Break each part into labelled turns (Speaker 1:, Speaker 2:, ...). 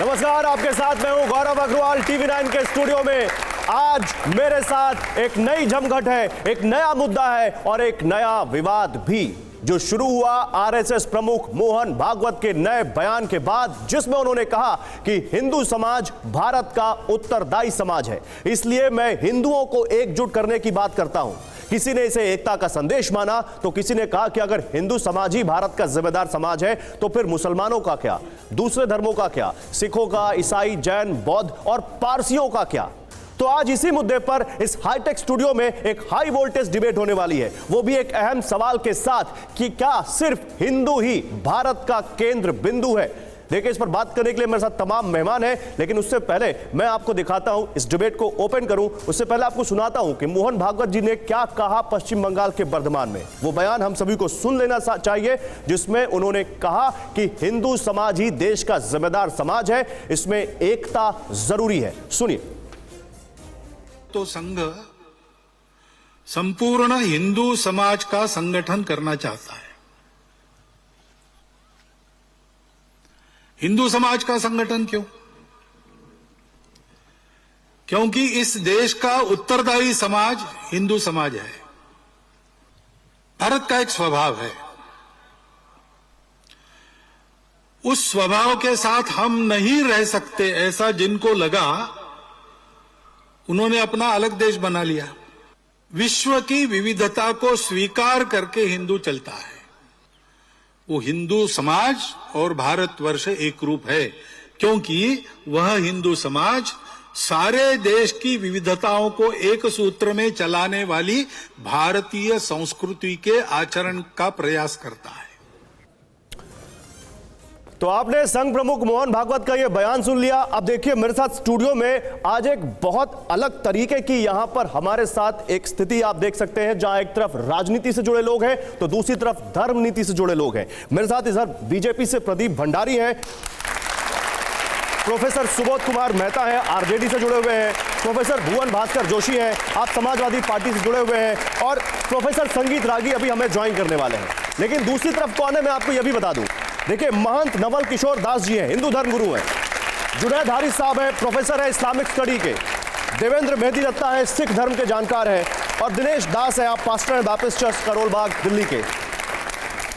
Speaker 1: नमस्कार, आपके साथ मैं हूं गौरव अग्रवाल टीवी9 के स्टूडियो में। आज मेरे साथ एक नई जमघट है, एक नया मुद्दा है और एक नया विवाद भी, जो शुरू हुआ आरएसएस प्रमुख मोहन भागवत के नए बयान के बाद, जिसमें उन्होंने कहा कि हिंदू समाज भारत का उत्तरदायी समाज है, इसलिए मैं हिंदुओं को एकजुट करने की बात करता हूं। किसी ने इसे एकता का संदेश माना तो किसी ने कहा कि अगर हिंदू समाज ही भारत का जिम्मेदार समाज है तो फिर मुसलमानों का क्या, दूसरे धर्मों का क्या, सिखों का, ईसाई, जैन, बौद्ध और पारसियों का क्या। तो आज इसी मुद्दे पर इस हाईटेक स्टूडियो में एक हाई वोल्टेज डिबेट होने वाली है, वो भी एक अहम सवाल के साथ कि क्या सिर्फ हिंदू ही भारत का केंद्र बिंदु है। देखिए, इस पर बात करने के लिए मेरे साथ तमाम मेहमान हैं, लेकिन उससे पहले मैं आपको दिखाता हूं, इस डिबेट को ओपन करूं उससे पहले आपको सुनाता हूं कि मोहन भागवत जी ने क्या कहा पश्चिम बंगाल के बर्धमान में। वो बयान हम सभी को सुन लेना चाहिए, जिसमें उन्होंने कहा कि हिंदू समाज ही देश का जिम्मेदार समाज है, इसमें एकता जरूरी है। सुनिए।
Speaker 2: तो संघ संपूर्ण हिंदू समाज का संगठन करना चाहता है। हिंदू समाज का संगठन क्यों? क्योंकि इस देश का उत्तरदायी समाज हिंदू समाज है। भारत का एक स्वभाव है, उस स्वभाव के साथ हम नहीं रह सकते, ऐसा जिनको लगा उन्होंने अपना अलग देश बना लिया। विश्व की विविधता को स्वीकार करके हिंदू चलता है। वो हिंदू समाज और भारतवर्ष एक रूप है, क्योंकि वह हिंदू समाज सारे देश की विविधताओं को एक सूत्र में चलाने वाली भारतीय संस्कृति के आचरण का प्रयास करता है।
Speaker 1: तो आपने संघ प्रमुख मोहन भागवत का यह बयान सुन लिया। अब देखिए, मेरे साथ स्टूडियो में आज एक बहुत अलग तरीके की यहां पर हमारे साथ एक स्थिति आप देख सकते हैं, जहां एक तरफ राजनीति से जुड़े लोग हैं तो दूसरी तरफ धर्म नीति से जुड़े लोग हैं। मेरे साथ इधर बीजेपी से प्रदीप भंडारी हैं, प्रोफेसर सुबोध कुमार मेहता हैं, आरजेडी से जुड़े हुए हैं, प्रोफेसर भुवन भास्कर जोशी हैं, आप समाजवादी पार्टी से जुड़े हुए हैं, और प्रोफेसर संगीत रागी अभी हमें ज्वाइन करने वाले हैं। लेकिन दूसरी तरफ कौन है, मैं आपको यह भी बता दूं। देखिए, महंत नवल किशोर दास जी हैं, हिंदू धर्म गुरु हैं, जुनैद हारिस साहब हैं, प्रोफेसर है इस्लामिक स्टडी के, देवेंद्र मेहदी दत्ता है, सिख धर्म के जानकार हैं, और दिनेश दास है, आप पास्टर हैं बैप्टिस्ट चर्च करोल बाग दिल्ली के।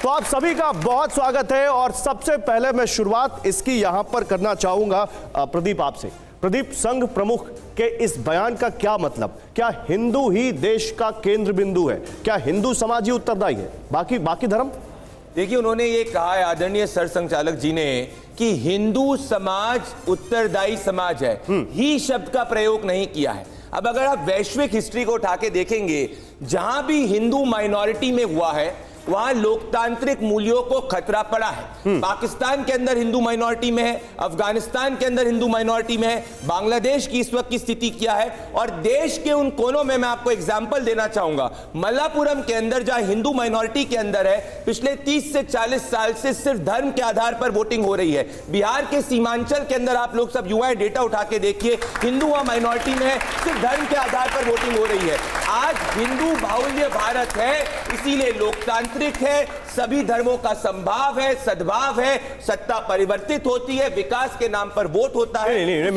Speaker 1: तो आप सभी का बहुत स्वागत है। और सबसे पहले मैं शुरुआत इसकी यहां पर करना चाहूंगा प्रदीप आपसे। प्रदीप, संघ प्रमुख के इस बयान का क्या मतलब? क्या हिंदू ही देश का केंद्र बिंदु है? क्या हिंदू समाज ही उत्तरदायी है, बाकी धर्म?
Speaker 3: देखिए, उन्होंने ये कहा है आदरणीय सरसंघचालक जी ने कि हिंदू समाज उत्तरदायी समाज है, ही शब्द का प्रयोग नहीं किया है। अब अगर आप वैश्विक हिस्ट्री को उठा के देखेंगे, जहां भी हिंदू माइनॉरिटी में हुआ है वहां लोकतांत्रिक मूल्यों को खतरा पड़ा है। पाकिस्तान के अंदर हिंदू माइनॉरिटी में है, अफगानिस्तान के अंदर हिंदू माइनॉरिटी में है, बांग्लादेश की इस वक्त की स्थिति क्या है, और देश के उन कोनों में मैं आपको एग्जांपल देना चाहूंगा। मल्लापुरम के अंदर जहां हिंदू माइनॉरिटी के अंदर है, पिछले 30 से 40 साल से सिर्फ धर्म के आधार पर वोटिंग हो रही है। बिहार के सीमांचल के अंदर आप लोग सब युवा डेटा उठा के देखिए, हिंदू वहां माइनॉरिटी में है, सिर्फ धर्म के आधार पर वोटिंग हो रही है। आज हिंदू बाहुल्य भारत है, इसीलिए लोकतांत्रिक है, सभी धर्मों का संभाव है, सद्भाव है, सत्ता परिवर्तित होती है, विकास के नाम पर वोट होता है।
Speaker 1: नहीं,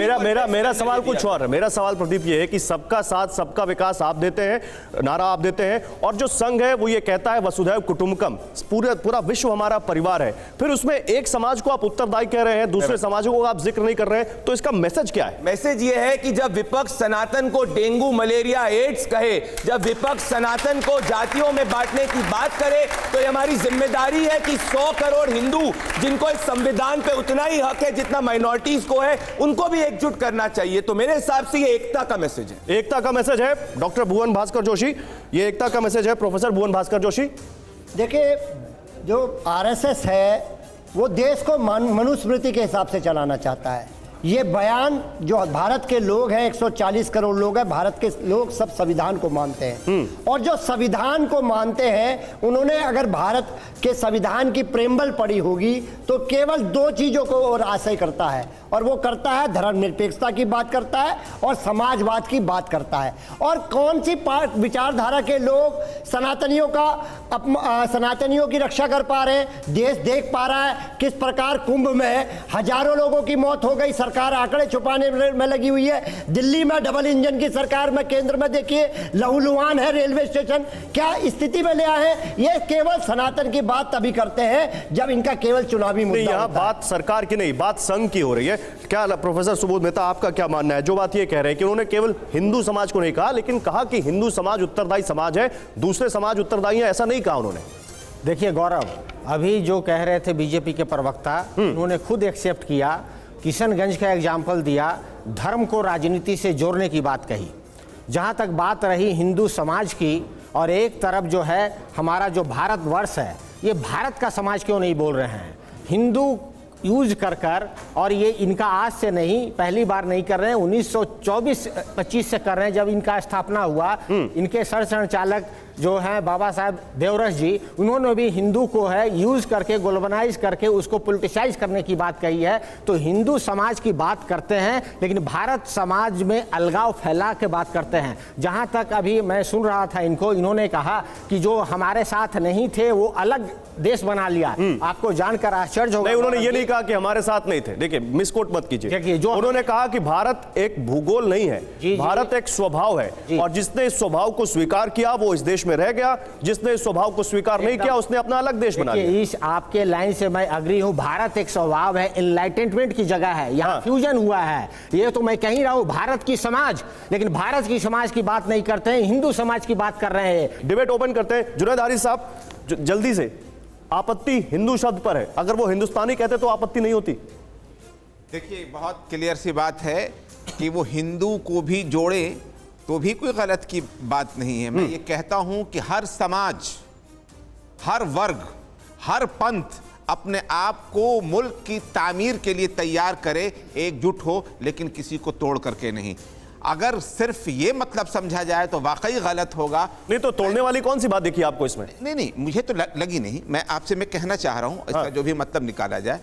Speaker 1: मेरा सवाल कुछ और है। मेरा सवाल प्रदीप ये है कि सबका साथ सबका विकास आप देते हैं, नारा आप देते हैं, और जो संघ है वो ये कहता है वसुधैव कुटुंबकम, पूरा विश्व हमारा परिवार है। फिर उसमें एक समाज को आप उत्तरदायी कह रहे हैं, दूसरे समाजों को आप जिक्र नहीं कर रहे हैं, तो इसका मैसेज क्या है?
Speaker 3: मैसेज ये है कि जब विपक्ष सनातन को डेंगू, मलेरिया, एड्स कहे, जब विपक्ष सनातन को जातियों में बांटने की बात करे, तो ये हमारी जिम्मेदारी है कि 100 करोड़ हिंदू, जिनको इस संविधान पे उतना ही हक है जितना माइनॉरिटीज को है, उनको भी एकजुट करना चाहिए। तो मेरे हिसाब से ये एकता का मैसेज है।
Speaker 1: एकता का मैसेज है। डॉक्टर भुवन भास्कर जोशी, ये एकता का मैसेज है। प्रोफेसर भुवन भास्कर जोशी,
Speaker 4: देखिए, जो आरएसएस है वो देश को मनुस्मृति के हिसाब से चलाना चाहता है। ये बयान जो भारत के लोग हैं, 140 करोड़ लोग हैं, भारत के लोग सब संविधान को मानते हैं। और जो संविधान को मानते हैं, उन्होंने अगर भारत के संविधान की प्रेम्बल पढ़ी होगी तो केवल दो चीजों को और आशय करता है, और वो करता है धर्मनिरपेक्षता की बात करता है और समाजवाद की बात करता है। और कौन सी विचारधारा के लोग सनातनियों की रक्षा कर पा रहे हैं? देश देख पा रहा है किस प्रकार कुंभ में हजारों लोगों की मौत हो गई, सरकार आंकड़े छुपाने में लगी हुई है। दिल्ली में डबल इंजन की सरकार में, केंद्र में देखिए लहूलुहान है रेलवे स्टेशन, क्या स्थिति में ले आए हैं। ये केवल सनातन की बात तभी करते हैं जब इनका केवल चुनावी मुद्दा
Speaker 1: यहाँ
Speaker 4: होता है।
Speaker 1: बात सरकार की नहीं, बात संघ की हो रही है। क्या प्रोफेसर सुबोध मेहता, आपका क्या मानना है? जो बात ये कह रहे हैं कि उन्होंने केवल हिंदू समाज को नहीं कहा, लेकिन कहा कि हिंदू समाज उत्तरदायी समाज है, दूसरे समाज उत्तरदायी है, ऐसा नहीं कहा उन्होंने।
Speaker 5: देखिए गौरव, अभी जो कह रहे थे बीजेपी के प्रवक्ता, उन्होंने खुद एक्सेप्ट किया, किशनगंज का एग्जाम्पल दिया, धर्म को राजनीति से जोड़ने की बात कही। जहाँ तक बात रही हिंदू समाज की, और एक तरफ जो है हमारा जो भारतवर्ष है, ये भारत का समाज क्यों नहीं बोल रहे हैं? हिंदू यूज कर और ये इनका आज से नहीं, पहली बार नहीं कर रहे हैं, 1924-25 से कर रहे हैं, जब इनका स्थापना हुआ। इनके संचालक जो है बाबा साहब देवरस जी, उन्होंने भी हिंदू को है यूज करके, ग्लोबलाइज करके उसको पोलिटिसाइज करने की बात कही है। तो हिंदू समाज की बात करते हैं, लेकिन भारत समाज में अलगाव फैला के बात करते हैं। जहां तक अभी मैं सुन रहा था इनको, इन्होंने कहा कि जो हमारे साथ नहीं थे वो अलग देश बना लिया। आपको जानकर आश्चर्य होगा।
Speaker 1: नहीं, उन्होंने ये नहीं कहा कि हमारे साथ नहीं थे। देखिए, मिसकोट मत कीजिए। जो उन्होंने कहा कि भारत एक भूगोल नहीं है, भारत एक स्वभाव है, और जिसने इस स्वभाव को स्वीकार किया वो इस देश में रह गया, जिसने इस स्वभाव को स्वीकार नहीं किया उसने अपना अलग देश बना लिया।
Speaker 5: इस आपके लाइन से मैं अग्री हूं। भारत एक स्वभाव है, एनलाइटनमेंट की जगह है, यहाँ फ्यूजन हुआ है। ये तो मैं कह ही रहा हूं, भारत की समाज, लेकिन भारत की समाज की बात नहीं करते हैं, हिंदू समाज की बात कर रहे हैं।
Speaker 1: डिबेट ओपन करते हैं। जुनैद हारिस साहब, जल्दी से, आपत्ति हिंदू शब्द पर है, अगर वो हिंदुस्तानी कहते तो आपत्ति नहीं होती।
Speaker 6: देखिए, बहुत क्लियर सी बात है कि वो हिंदू को भी जोड़े तो भी कोई गलत की बात नहीं है। मैं ये कहता हूं कि हर समाज, हर वर्ग, हर पंथ अपने आप को मुल्क की तामीर के लिए तैयार करे, एकजुट हो, लेकिन किसी को तोड़ करके नहीं। अगर सिर्फ ये मतलब समझा जाए तो वाकई गलत होगा।
Speaker 1: नहीं तो तोड़ने वाली कौन सी बात दिखी आपको इसमें?
Speaker 6: नहीं, मुझे तो लगी नहीं। मैं आपसे मैं कहना चाह रहा हूं, इसका जो भी मतलब निकाला जाए।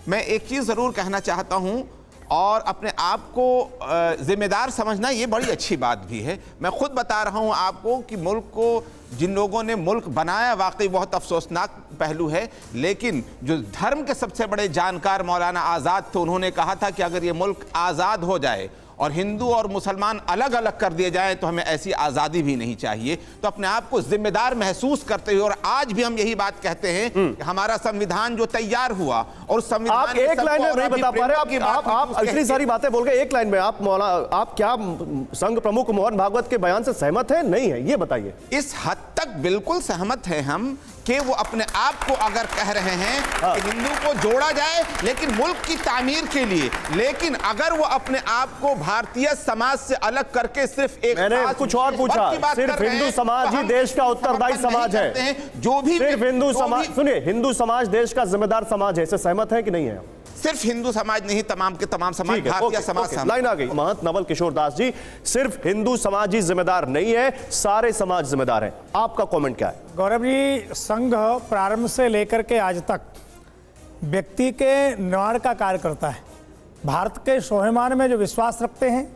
Speaker 6: मैं एक चीज जरूर कहना चाहता हूं, और अपने आप को जिम्मेदार समझना ये बड़ी अच्छी बात भी है। मैं खुद बता रहा हूं आपको कि मुल्क को जिन लोगों ने मुल्क बनाया, वाकई बहुत अफसोसनाक पहलू है, लेकिन जो धर्म के सबसे बड़े जानकार मौलाना आज़ाद थे, उन्होंने कहा था कि अगर ये मुल्क आज़ाद हो जाए और हिंदू और मुसलमान अलग अलग कर दिए जाएं तो हमें ऐसी आज़ादी भी नहीं चाहिए। तो अपने आप को जिम्मेदार महसूस करते हुए, और आज भी हम यही बात कहते हैं कि हमारा संविधान जो तैयार हुआ, और संविधान
Speaker 1: आप एक लाइन में नहीं बता पा रहे। आप इतनी सारी बातें बोल गए, एक लाइन में आप क्या संघ प्रमुख मोहन भागवत के बयान से सहमत है? नहीं है, ये बताइए।
Speaker 6: इस हद तक बिल्कुल सहमत हैं हम कि वो अपने आप को अगर कह रहे हैं कि हिंदू को जोड़ा जाए लेकिन मुल्क की तामीर के लिए, लेकिन अगर वो अपने आप को भारतीय समाज से अलग करके सिर्फ एक,
Speaker 1: मैंने कुछ और पूछा, सिर्फ हिंदू समाज ही देश का उत्तरदायी समाज है,
Speaker 6: जो भी
Speaker 1: सिर्फ हिंदू समाज, सुनिए, हिंदू समाज देश का जिम्मेदार समाज है, इससे सहमत है कि नहीं है?
Speaker 6: सिर्फ हिंदू समाज नहीं, तमाम के तमाम समाज, भारतीय समाज।
Speaker 1: लाइन आ गई। महंत नवल किशोर दास जी, सिर्फ हिंदू समाज ही जिम्मेदार नहीं है, सारे समाज जिम्मेदार हैं। आपका कमेंट क्या है?
Speaker 7: गौरव जी, संघ प्रारंभ से लेकर के आज तक व्यक्ति के निर्माण का कार्य करता है। भारत के स्वाभिमान में जो विश्वास रखते हैं,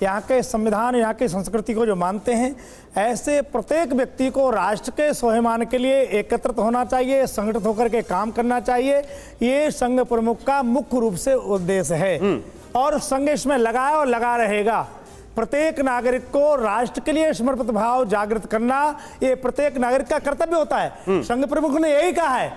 Speaker 7: यहाँ के संविधान, यहाँ की संस्कृति को जो मानते हैं, ऐसे प्रत्येक व्यक्ति को राष्ट्र के स्वाभिमान के लिए एकत्रित होना चाहिए, संगठित होकर के काम करना चाहिए। ये संघ प्रमुख का मुख्य रूप से उद्देश्य है, और संघ इसमें लगा है और लगा रहेगा। प्रत्येक नागरिक को राष्ट्र के लिए समर्पित भाव जागृत करना, ये प्रत्येक नागरिक का कर्तव्य होता है। संघ प्रमुख ने यही कहा है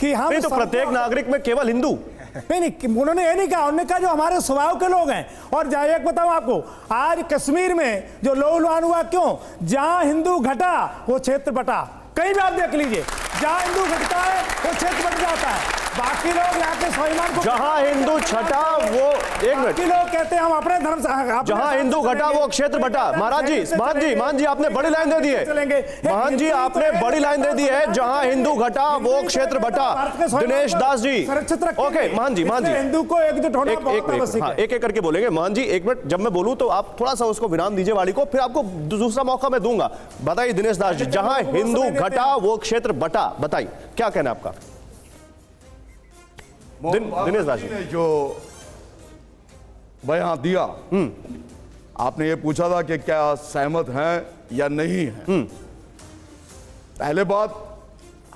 Speaker 7: कि हम
Speaker 1: तो प्रत्येक नागरिक में केवल हिंदू
Speaker 7: नहीं, उन्होंने ये नहीं कहा। उन्होंने कहा जो हमारे स्वभाव के लोग हैं। और एक बताऊं आपको, आज कश्मीर में जो लहूलुहान हुआ, क्यों? जहां हिंदू घटा वो क्षेत्र बटा। कहीं भी आप देख लीजिए, जहां हिंदू घटता है वो क्षेत्र बट जाता है। बाकी लोग यहाँ के स्वाभिमान को
Speaker 1: जहां हिंदू छठा वो एक मिनट,
Speaker 7: बाकी लोग कहते हैं हम अपने धर्म से
Speaker 1: जहां हिंदू घटा वो क्षेत्र बटा। महाराज जी, मान जी आपने बड़ी लाइन दे दी है। महान जी आपने बड़ी लाइन दे दी है, जहां हिंदू घटा वो क्षेत्र बटा। दिनेश दास जी, ओके महान जी
Speaker 7: हिंदू को एकजुट होना बहुत आवश्यक है।
Speaker 1: एक करके बोलेंगे। महान जी एक मिनट, जब मैं बोलूं तो आप थोड़ा सा उसको विराम दीजिए वाली को, फिर आपको दूसरा मौका मैं दूंगा। बताइए दिनेश दास जी, जहां हिंदू घटा वो क्षेत्र बटा, बताइए क्या कहना है आपका? दिनेश दास जी
Speaker 8: ने जो बयान दिया, आपने ये पूछा था कि क्या सहमत हैं या नहीं हैं। पहले बात,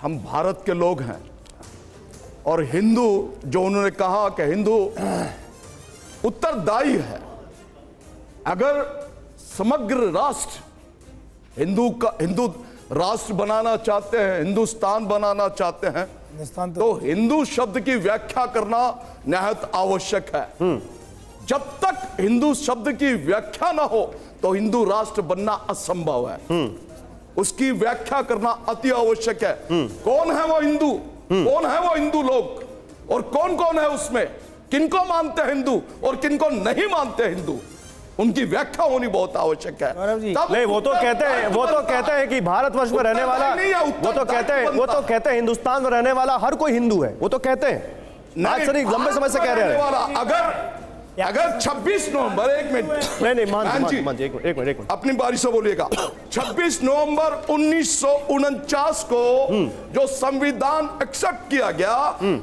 Speaker 8: हम भारत के लोग हैं और हिंदू, जो उन्होंने कहा कि हिंदू उत्तरदायी है। अगर समग्र राष्ट्र हिंदू राष्ट्र बनाना चाहते हैं, हिंदुस्तान बनाना चाहते हैं, तो हिंदू शब्द की व्याख्या करना निहायत आवश्यक है। जब तक हिंदू शब्द की व्याख्या ना हो तो हिंदू राष्ट्र बनना असंभव है। उसकी व्याख्या करना अति आवश्यक है। कौन है वो हिंदू, कौन है वो हिंदू लोग, और कौन कौन है उसमें, किनको मानते हैं हिंदू और किनको नहीं मानते हिंदू, उनकी व्याख्या होनी बहुत आवश्यक है।
Speaker 1: नहीं, वो तो कहते हैं कि भारतवर्ष में रहने वाला, वो तो कहते हैं हिंदुस्तान में रहने वाला हर कोई हिंदू है, वो तो कहते हैं। आज सर लंबे समय से कह रहे हैं।
Speaker 8: अगर 26 नवंबर, एक मिनट,
Speaker 1: नहीं एक मिनट
Speaker 8: अपनी बारी से बोलिएगा। 26 नवंबर 1949 को जो संविधान एक्सेप्ट किया गया,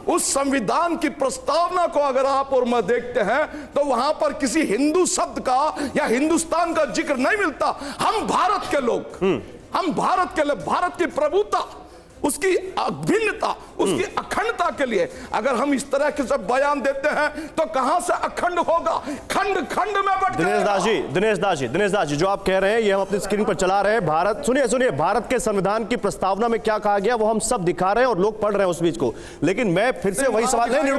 Speaker 8: उस संविधान की प्रस्तावना को अगर आप और मैं देखते हैं तो वहां पर किसी हिंदू शब्द का या हिंदुस्तान का जिक्र नहीं मिलता। हम भारत के लोग, हम भारत के लोग, भारत की प्रभुता, उसकी भिन्नता, उसकी अखंडता के लिए अगर हम इस तरह के सब बयान देते हैं तो कहां से अखंड होगा? खंड खंड में बट
Speaker 1: दिनेश दास जी जो आप कह रहे हैं, ये हम अपनी स्क्रीन पर चला रहे हैं। भारत, सुनिए, भारत के संविधान की प्रस्तावना में क्या कहा गया वो हम सब दिखा रहे हैं और लोग पढ़ रहे हैं उस बीच को। लेकिन मैं फिर से वही सवाल, नहीं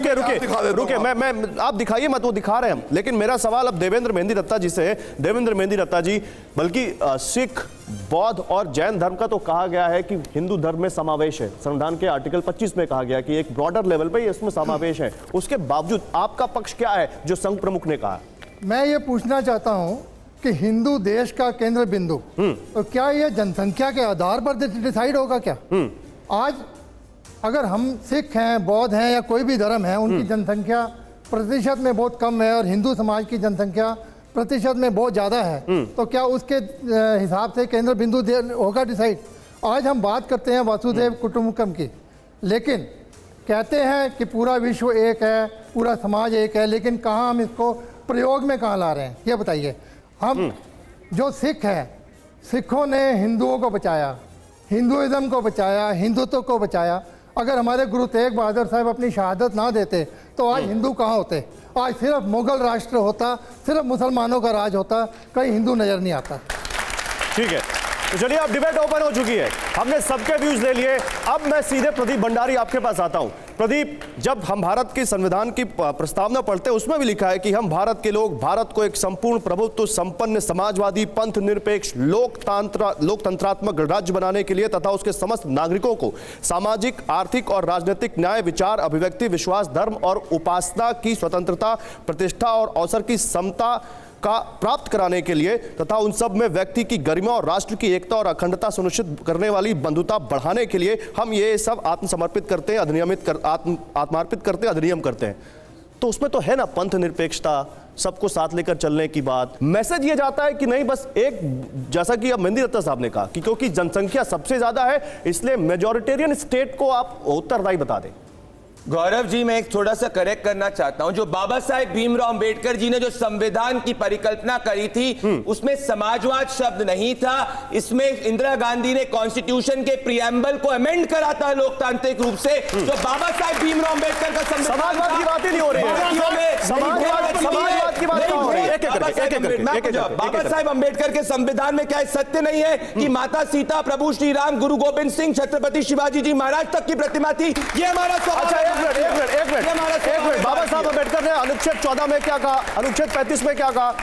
Speaker 1: रुके, मैं आप दिखाइए मत, वो दिखा रहे हैं हम। लेकिन मेरा सवाल अब देवेंद्र मेहंदी दत्ता जी से है। देवेंद्र मेहंदी दत्ता जी, बल्कि सिख, बौद्ध और जैन धर्म का तो कहा गया है कि हिंदू धर्म में समावेश है। संविधान के आर्टिकल 25 में कहा गया कि एक ब्रॉडर लेवल पे इसमें समावेश है। उसके बावजूद आपका पक्ष क्या है जो संघ प्रमुख ने कहा?
Speaker 9: मैं ये पूछना चाहता हूं कि हिंदू देश का केंद्र बिंदु, तो क्या ये जनसंख्या के आधार पर डिसाइड होगा क्या? आज अगर हम सिख हैं, बौद्ध हैं या कोई भी धर्म है, उनकी जनसंख्या प्रतिशत में बहुत कम है और हिंदू समाज की जनसंख्या प्रतिशत में बहुत ज़्यादा है, तो क्या उसके हिसाब से केंद्र बिंदु होगा डिसाइड? आज हम बात करते हैं वसुधैव कुटुंबकम की, लेकिन कहते हैं कि पूरा विश्व एक है, पूरा समाज एक है, लेकिन कहाँ हम इसको प्रयोग में कहाँ ला रहे हैं, ये बताइए। हम जो सिख हैं, सिखों ने हिंदुओं को बचाया, हिंदुइज्म को बचाया, हिंदुत्व को बचाया। अगर हमारे गुरु तेग बहादुर साहब अपनी शहादत ना देते तो आज हिंदू कहाँ होते? आज सिर्फ मुगल राष्ट्र होता, सिर्फ मुसलमानों का राज होता, कहीं हिंदू नजर नहीं आता।
Speaker 1: ठीक है, तो चलिए अब डिबेट ओपन हो चुकी है, हमने सबके व्यूज ले लिए। अब मैं सीधे प्रदीप भंडारी आपके पास आता हूं। प्रदीप, जब हम भारत के संविधान की प्रस्तावना पढ़ते हैं उसमें भी लिखा है कि हम भारत के लोग भारत को एक संपूर्ण प्रभुत्व संपन्न समाजवादी पंथ निरपेक्ष लोकतंत्रात्मक राज्य बनाने के लिए तथा उसके समस्त नागरिकों को सामाजिक, आर्थिक और राजनीतिक न्याय, विचार, अभिव्यक्ति, विश्वास, धर्म और उपासना की स्वतंत्रता, प्रतिष्ठा और अवसर की समता का प्राप्त कराने के लिए तथा उन सब में व्यक्ति की गरिमा और राष्ट्र की एकता और अखंडता सुनिश्चित करने वाली बंधुता बढ़ाने के लिए हम ये सब आत्मसमर्पित करते हैं, आत्मार्पित करते हैं, अधिनियम करते हैं। तो उसमें तो है ना पंथ निरपेक्षता, सबको साथ लेकर चलने की बात। मैसेज ये जाता है कि नहीं बस एक, जैसा कि अब मेहंदी दत्ता साहब ने कहा कि क्योंकि जनसंख्या सबसे ज्यादा है इसलिए मेजॉरिटेरियन स्टेट को आप उत्तरदायी बता दें।
Speaker 3: गौरव जी, मैं एक थोड़ा सा करेक्ट करना चाहता हूं। जो बाबा साहेब भीमराव अंबेडकर जी ने जो संविधान की परिकल्पना करी थी उसमें समाजवाद शब्द नहीं था। इसमें इंदिरा गांधी ने कॉन्स्टिट्यूशन के प्रियम्बल को अमेंड करा था लोकतांत्रिक रूप से। जो बाबा साहेब भीमराव अंबेडकर का
Speaker 1: समाजवाद की बात ही नहीं हो रही है, समाजवाद की बात हो रही है।
Speaker 3: बाबा साहेब अंबेडकर के संविधान में क्या सत्य नहीं है कि माता सीता, प्रभु श्री राम, गुरु गोविंद सिंह, छत्रपति शिवाजी जी महाराज तक की प्रतिमा थी? ये हमारा सवाल।
Speaker 1: एक मिनट, बाबा साहब अम्बेडकर ने अनुच्छेद 14 में क्या कहा, अनुच्छेद 35 में क्या कहा,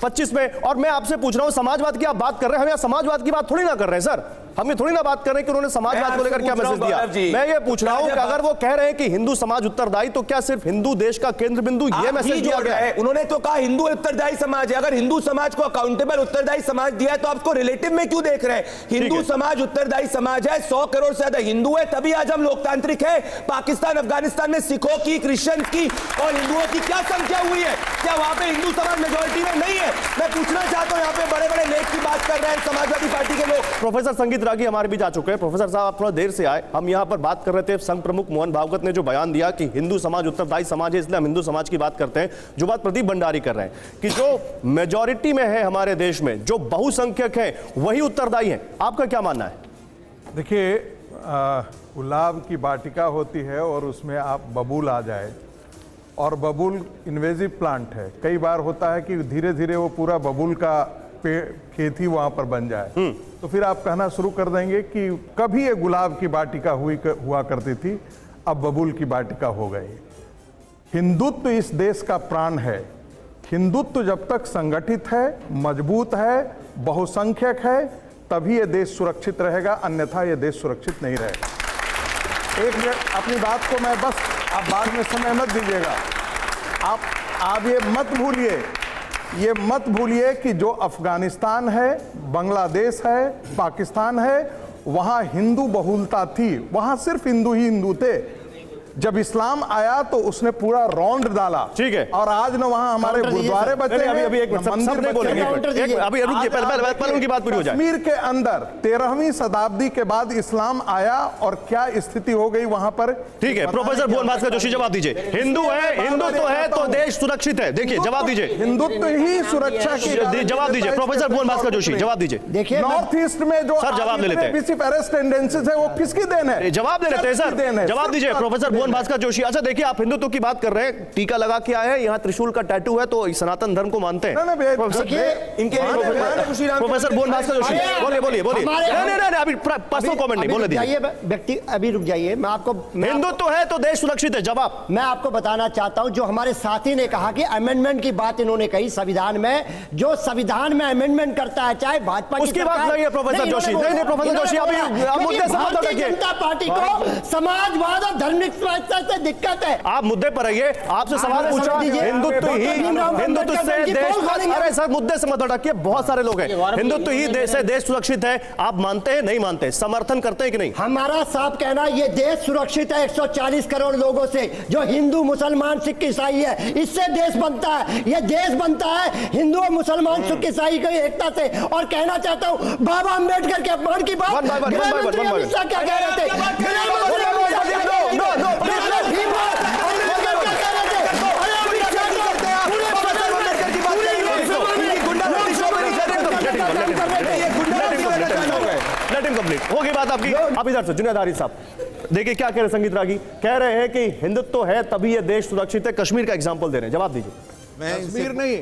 Speaker 1: 25 में, और मैं आपसे पूछ रहा हूं समाजवाद की आप बात कर रहे हैं, हम यहाँ समाजवाद की बात थोड़ी ना कर रहे हैं सर। हम ये थोड़ी ना बात कर रहे हैं कि उन्होंने समाजवाद को लेकर क्या मैसेज दिया। मैं ये पूछ रहा हूं कि अगर वो कह रहे हैं कि हिंदू समाज उत्तरदायी, तो क्या सिर्फ हिंदू देश का केंद्र बिंदु ये मैसेज दिया गया है?
Speaker 3: उन्होंने तो कहा हिंदू उत्तरदायी समाज है। अगर हिंदू समाज को अकाउंटेबल उत्तरदायी समाज दिया है तो आपको रिलेटिव में क्यों देख रहे हैं? हिंदू समाज उत्तरदायी समाज है, 100 करोड़ से ज्यादा हिंदू है, तभी आज हम लोकतांत्रिक है। पाकिस्तान अफगानिस्तान में सिखों की, क्रिश्चियन की और हिंदुओं की क्या संख्या हुई है? क्या वहां पे हिंदू समाज मेजॉरिटी में नहीं है? मैं पूछना चाहता हूं, यहाँ पे बड़े बड़े लेख की बात कर रहे हैं समाजवादी पार्टी के लोग।
Speaker 1: प्रोफेसर संगीत रागी हमारे बीच आ चुके हैं। प्रोफेसर साहब, आप थोड़ा देर से आए, हम यहाँ पर बात कर रहे थे, संघ प्रमुख मोहन भागवत ने जो बयान दिया कि हिंदू समाज उत्तरदायी समाज है, इसलिए हम हिंदू समाज की बात करते हैं। जो बात प्रदीप भंडारी कर रहे हैं कि जो मेजॉरिटी में है हमारे देश में, जो बहुसंख्यक है, वही उत्तरदायी है, आपका क्या मानना है?
Speaker 10: देखिए, गुलाब की वाटिका होती है और उसमें आप बबूल आ जाए, और बबूल इन्वेजिव प्लांट है। कई बार होता है कि धीरे धीरे वो पूरा बबूल का खेती वहां पर बन जाए, तो फिर आप कहना शुरू कर देंगे कि कभी ये गुलाब की वाटिका हुआ करती थी, अब बबूल की वाटिका हो गई। हिंदुत्व इस देश का प्राण है। हिंदुत्व जब तक संगठित है, मजबूत है, बहुसंख्यक है, तभी ये देश सुरक्षित रहेगा, अन्यथा ये देश सुरक्षित नहीं रहेगा। एक मिनट, अपनी बात को मैं बस, आप बाद में समय मत दीजिएगा। आप ये मत भूलिए कि जो अफगानिस्तान है, बांग्लादेश है, पाकिस्तान है, वहां हिंदू बहुलता थी, वहां सिर्फ हिंदू ही हिंदू थे। जब इस्लाम आया तो उसने पूरा रौंड डाला, ठीक है, और आज न वहां हमारे गुरुद्वारे बचे हैं,
Speaker 1: अभी एक मंदिर बोलेंगे, अभी रुकिए, पहले उनकी बात पूरी हो जाए।
Speaker 10: कश्मीर के अंदर 13वीं शताब्दी के बाद इस्लाम आया और क्या स्थिति हो गई वहां पर,
Speaker 1: ठीक है। प्रोफेसर मोहन भास्कर जोशी जवाब दीजिए। हिंदुत्व है तो देश सुरक्षित है, देखिए जवाब दीजिए।
Speaker 10: हिंदुत्व ही सुरक्षा की,
Speaker 1: जवाब दीजिए प्रोफेसर मोहन भास्कर जोशी, जवाब दीजिए।
Speaker 10: देखिए, नॉर्थ ईस्ट में जो
Speaker 1: सर जवाब ले लेते हैं,
Speaker 10: अरेस्ट टेंडेंसीज है, वो किसकी देन है?
Speaker 1: जवाब ले लेते हैं सर, जवाब दीजिए प्रोफेसर भास्कर जोशी। अच्छा देखिए, आप हिंदुत्व की बात कर रहे हैं, टीका लगा के आए हैं, यहाँ त्रिशूल का टैटू है, तो सनातन धर्म को मानते हैं। प्रोफेसर मोहन भास्कर जोशी, बोलिए। नहीं, अभी पर्सनल कमेंट नहीं, बोले दीजिए।
Speaker 4: व्यक्ति अभी रुक जाइए, मैं आपको,
Speaker 1: हिंदुत्व है तो देश सुरक्षित है, जवाब।
Speaker 4: मैं आपको बताना चाहता हूं, जो हमारे साथी ने कहा कि अमेंडमेंट की बात इन्होंने कही संविधान में, जो संविधान में अमेंडमेंट करता है, चाहे भाजपा
Speaker 1: उसकी बात नहीं है प्रोफेसर जोशी। नहीं प्रोफेसर जोशी, अभी मुद्दे से मत हटिए।
Speaker 4: जनता पार्टी को समाजवाद और धार्मिकता से दिक्कत है।
Speaker 1: आप मुद्दे पर रहिए, आपसे सवाल पूछा, हिंदुत्व से देश, अरे सर मुद्दे से मत हटिए, बहुत सारे लोग हैं। हिंदुत्व ही देश है, देश सुरक्षित है, आप मानते हैं नहीं मानते, समर्थन करते हैं कि नहीं?
Speaker 4: हमारा साफ कहना है, ये देश सुरक्षित है 140 करोड़ लोगों से, जो हिंदू, मुसलमान, सिख, ईसाई है, इससे देश बनता है। ये देश बनता है हिंदू, मुसलमान, सिख, ईसाई की एकता से। और कहना चाहता हूँ, बाबा अम्बेडकर के अपमान की बात गृहमंत्री अमित शाह क्या कह रहे थे?
Speaker 1: हो गई बात आपकी। आप इधर से जुनैद हारिस साहब, देखिए क्या कह रहे हैं संगीत रागी, कह रहे हैं कि हिंदुत्व है तभी ये देश सुरक्षित है। कश्मीर का एग्जांपल दे रहे हैं, जवाब दीजिए।
Speaker 10: कश्मीर नहीं,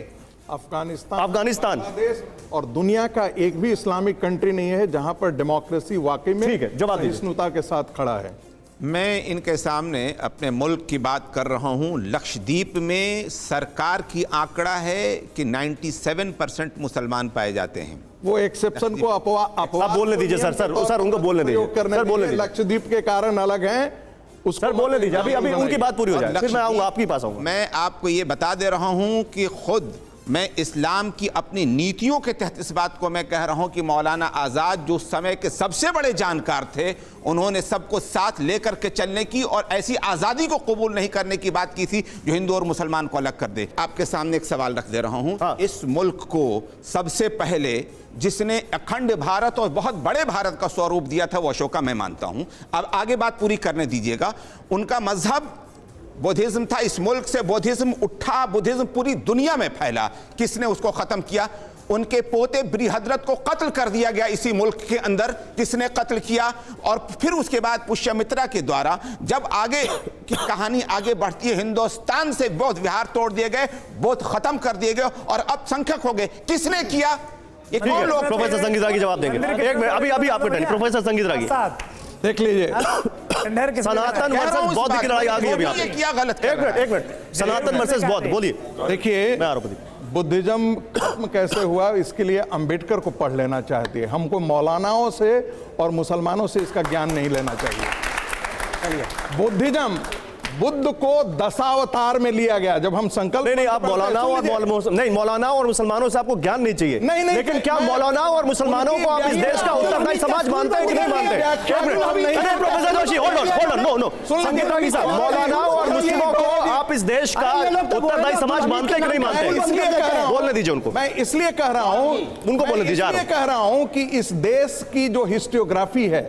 Speaker 1: अफगानिस्तान
Speaker 10: और दुनिया का एक भी इस्लामिक कंट्री नहीं है जहां पर डेमोक्रेसी वाकई में,
Speaker 1: ठीक है, जवाब दीजिए,
Speaker 10: सहिष्णुता के साथ खड़ा है।
Speaker 6: मैं इनके सामने अपने मुल्क की बात कर रहा हूं। लक्षद्वीप में सरकार की आंकड़ा है कि 97% मुसलमान पाए जाते हैं।
Speaker 10: वो एक्सेप्शन को अपवाद
Speaker 1: बोलने दीजिए सर उनको बोलने दीजिए, सर बोलने दीजिए।
Speaker 10: लक्षद्वीप के कारण अलग हैं,
Speaker 1: सर बोलने दीजिए, अभी उनकी बात पूरी हो जाए, फिर मैं आऊंगा आपके पास आऊंगा।
Speaker 6: मैं आपको ये बता दे रहा हूं कि खुद मैं इस्लाम की अपनी नीतियों के तहत इस बात को मैं कह रहा हूं कि मौलाना आज़ाद जो समय के सबसे बड़े जानकार थे, उन्होंने सबको साथ लेकर के चलने की और ऐसी आज़ादी को कबूल नहीं करने की बात की थी जो हिंदू और मुसलमान को अलग कर दे। आपके सामने एक सवाल रख दे रहा हूं। इस मुल्क को सबसे पहले जिसने अखंड भारत और बहुत बड़े भारत का स्वरूप दिया था वो अशोका, मैं मानता हूं। अब आगे बात पूरी करने दीजिएगा। उनका मजहब बुद्धिज्म था, इस मुल्क से बुद्धिज्म उठा, बुद्धिज्म पूरी दुनिया में फैला। किसने उसको खत्म किया? उनके पोते बृहद्रथ को कत्ल कर दिया गया इसी मुल्क के अंदर। किसने कत्ल किया? और फिर उसके बाद पुष्यमित्रा के द्वारा जब आगे की कहानी आगे बढ़ती है, हिंदुस्तान से बौद्ध विहार तोड़ दिए गए, बौद्ध खत्म कर दिए गए और अल्पसंख्यक हो गए। किसने किया? ये कौन लोग?
Speaker 1: प्रोफेसर संगीत रागी जवाब देंगे। एक मिनट, अभी आपका टर्न। प्रोफेसर संगीत रागी
Speaker 10: देख लीजिए,
Speaker 1: सनातन वर्सेस बौद्ध की लड़ाई आ गई अभी यहाँ पे।
Speaker 6: किया गलत।
Speaker 1: एक मिनट, सनातन वर्सेस बौद्ध, बोलिए।
Speaker 10: देखिए,
Speaker 1: मैं आ रहा हूं।
Speaker 10: बुद्धिज्म खत्म कैसे हुआ इसके लिए अंबेडकर को पढ़ लेना चाहती है। हमको मौलानाओं से और मुसलमानों से इसका ज्ञान नहीं लेना चाहिए। बुद्धिज्म बुद्ध को दशावतार में लिया गया। जब हम संकल्प
Speaker 1: नहीं आप मौलानाओं और मुसलमानों से आपको ज्ञान नहीं चाहिए।
Speaker 10: नहीं,
Speaker 1: लेकिन क्या मौलानाओं और मुसलमानों को आप इस देश का उत्तरदायी समाज मानते हैं कि नहीं मानते? Professor Joshi hold on no Sangeet Ragi साहब, मौलानाओं और मुस्लिमों को आप इस देश का उत्तरदायी समाज मानते हैं कि नहीं मानते? बोलने दीजिए उनको।
Speaker 10: मैं इसलिए कह रहा हूं,
Speaker 1: उनको बोलने दीजिए।
Speaker 10: इसलिए कह रहा हूं कि इस देश की जो हिस्टोग्राफी है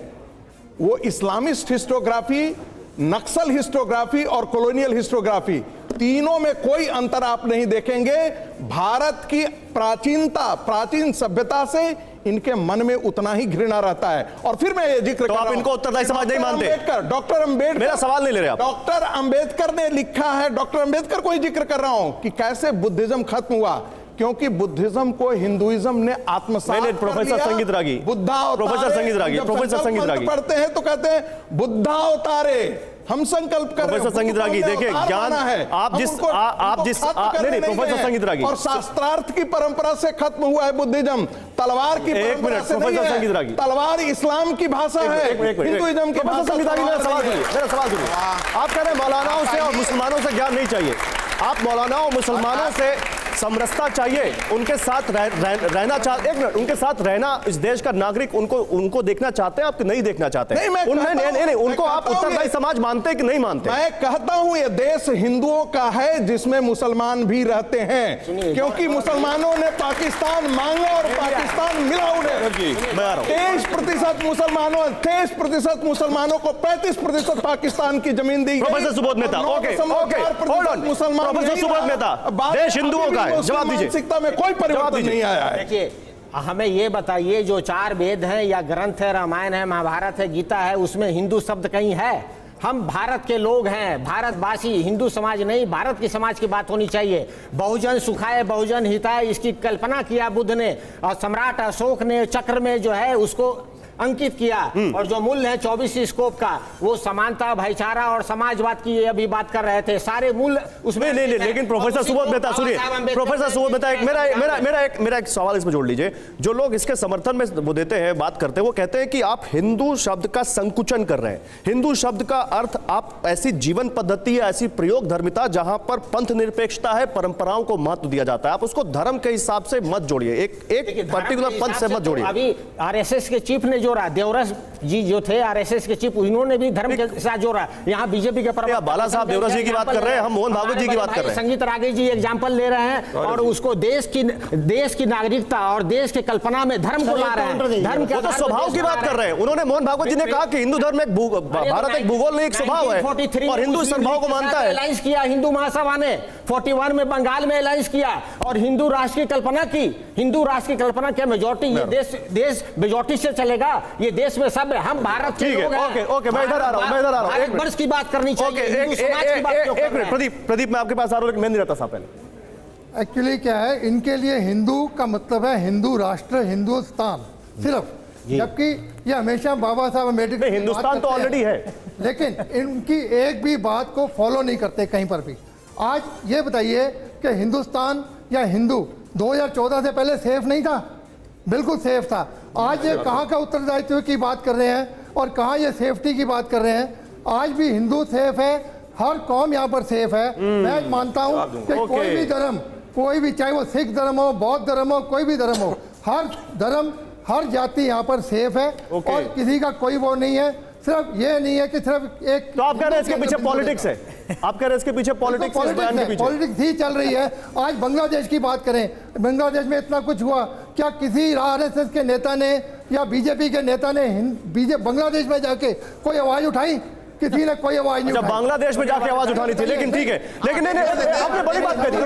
Speaker 10: वो इस्लामिस्ट हिस्टोग्राफी, नक्सल हिस्टोग्राफी और कॉलोनियल हिस्टोग्राफी, तीनों में कोई अंतर आप नहीं देखेंगे। भारत की प्राचीनता, प्राचीन सभ्यता से इनके मन में उतना ही घृणा रहता है। और फिर मैं ये जिक्र
Speaker 1: तो आप इनको उत्तरदायी समाज नहीं मानते?
Speaker 10: डॉक्टर अंबेडकर,
Speaker 1: मेरा सवाल नहीं ले रहे आप।
Speaker 10: डॉक्टर अंबेडकर ने लिखा है, डॉक्टर अंबेडकर को ही जिक्र कर रहा हूं कि कैसे बुद्धिज्म खत्म हुआ, क्योंकि बुद्धिज्म को हिंदुइज्म ने आत्मसात कर लिया।
Speaker 1: प्रोफेसर संगीत रागी, प्रोफेसर संगीत रागी
Speaker 10: पढ़ते हैं तो कहते हैं बुद्धा अवतारे, हम संकल्प कर रहे हैं।
Speaker 1: प्रोफेसर संगीत रागी देखिए, ज्ञान
Speaker 10: है
Speaker 1: आप जिस नहीं प्रोफेसर संगीत रागी,
Speaker 10: और शास्त्रार्थ की परंपरा से खत्म हुआ है बुद्धिज्म, तलवार की परंपरा से नहीं है। तलवार इस्लाम की भाषा है, हिंदुइज्म की भाषा।
Speaker 1: मेरा सवाल सुनिए। आप कह रहे हैं मौलानाओं से और मुसलमानों से ज्ञान नहीं चाहिए, आप मौलानाओं और मुसलमानों से समरसता चाहिए, उनके साथ रहना चाहते, एक मिनट, उनके साथ रहना, इस देश का नागरिक उनको देखना चाहते हैं, आप नहीं देखना चाहते? नहीं, उनको आप उत्तरदायी समाज मानते हैं कि नहीं मानते?
Speaker 10: मैं कहता हूं ये देश हिंदुओं का है जिसमें मुसलमान भी रहते हैं, क्योंकि मुसलमानों ने पाकिस्तान मांगा और पाकिस्तान मिला उन्हें। 23% मुसलमानों को 35% पाकिस्तान की जमीन दी।
Speaker 1: प्रोफेसर सुबोध मेहता, मुसलमान, प्रोफेसर सुबोध मेहता, देश हिंदुओं का, जवाब दीजिए।
Speaker 10: मानसिकता में कोई परिवर्तन नहीं आया है।
Speaker 5: देखिए, हमें ये बताइए, जो 4 वेद हैं या ग्रंथ है, रामायण है, महाभारत है, गीता है, उसमें हिंदू शब्द कहीं है? हम भारत के लोग हैं, भारतवासी, हिंदू समाज नहीं, भारत की समाज की बात होनी चाहिए। बहुजन सुखाय बहुजन हिताय, इसकी कल्पना किया बुद्ध ने, और सम्राट अशोक ने चक्र में जो है उसको अंकित किया। और जो मूल्य है 24 स्कोप का, वो समानता, भाईचारा और समाजवाद की अभी बात कर रहे थे, सारे मूल्य उसमें
Speaker 1: नहीं। लेकिन प्रोफेसर सुबोध मेहता सुनिए, प्रोफेसर सुबोध मेहता, मेरा एक सवाल इसमें जोड़ लीजिए। जो लोग इसके समर्थन में वो देते हैं, बात करते हैं, वो कहते हैं कि आप हिंदू शब्द का संकुचन कर रहे हैं। हिंदू शब्द का अर्थ आप ऐसी जीवन पद्धति है, ऐसी प्रयोग धर्मिता जहां पर पंथ निरपेक्षता है, परंपराओं को महत्व दिया जाता है, आप उसको धर्म के हिसाब से मत जोड़िए, एक पर्टिकुलर पंथ से मत जोड़िए।
Speaker 5: अभी आरएसएस के चीफ ने जोड़ा, देवरस जी जो थे आरएसएस के चीफ, उन्होंने भी धर्म के साथ जोड़ा। यहाँ बीजेपी के प्रवक्ता
Speaker 1: बाला साहब देवरस जी की बात कर रहे हैं, हम मोहन भागवत जी की बात कर रहे हैं।
Speaker 5: संगीत रागी जी एग्जांपल ले रहे हैं और उसको देश की नागरिकता और देश की कल्पना में धर्म को ला रहे हैं। धर्म के
Speaker 1: तो स्वभाव की बात कर रहे हैं। उन्होंने, मोहन भागवत जी ने कहा कि हिंदू धर्म भारत एक भूगोल नहीं, एक स्वभाव है, और हिंदू इस स्वभाव को मानता है।
Speaker 5: अलायंस किया हिंदू महासभा ने 41 में बंगाल में अलायंस किया और हिंदू राष्ट्र की कल्पना की। हिंदू राष्ट्र की कल्पना क्या मेजोरिटी, ये देश मेजोरिटी से चलेगा, ये देश में सब है, हम भारत के लोग हैं।
Speaker 1: ओके, मैं इधर आ रहा हूं,
Speaker 5: एक वर्ष की बात करनी चाहिए।
Speaker 1: एक मिनट, प्रदीप मैं आपके पास आ रहा हूं, लेकिन मैं नहीं रहता साहब पहले।
Speaker 9: एक्चुअली क्या है, इनके लिए हिंदू का मतलब है हिंदू राष्ट्र, हिंदुस्तान सिर्फ, जबकि ये हमेशा बाबा साहब अम्बेडकर,
Speaker 1: हिंदुस्तान तो ऑलरेडी है,
Speaker 9: लेकिन इनकी एक भी बात को फॉलो नहीं करते कहीं पर भी। आज ये बताइए कि हिंदुस्तान या हिंदू 2014 से पहले सेफ नहीं था? बिल्कुल सेफ था। आज ये कहाँ का उत्तरदायित्व की बात कर रहे हैं और कहाँ ये सेफ्टी की बात कर रहे हैं? आज भी हिंदू सेफ है, हर कौम यहाँ पर सेफ है। मैं मानता हूँ कि कोई भी धर्म, कोई भी, चाहे वो सिख धर्म हो, बौद्ध धर्म हो, कोई भी धर्म हो, हर धर्म, हर जाति यहाँ पर सेफ है और किसी का कोई वो नहीं है। सिर्फ ये नहीं है कि सिर्फ एक,
Speaker 1: तो आप कह रहे हैं इसके पीछे पॉलिटिक्स है, आप कह रहे हैं इसके पीछे पॉलिटिक्स है,
Speaker 9: पॉलिटिक्स ही चल रही है। आज बांग्लादेश की बात करें, बांग्लादेश में इतना कुछ हुआ, क्या किसी आरएसएस के नेता ने या बीजेपी के नेता ने बांग्लादेश में जाके कोई आवाज उठाई? किसी ने कोई आवाज नहीं उठाई।
Speaker 1: बांग्लादेश में जाके आवाज उठानी थी, लेकिन ठीक है, लेकिन नहीं, आपने बड़ी बात कही।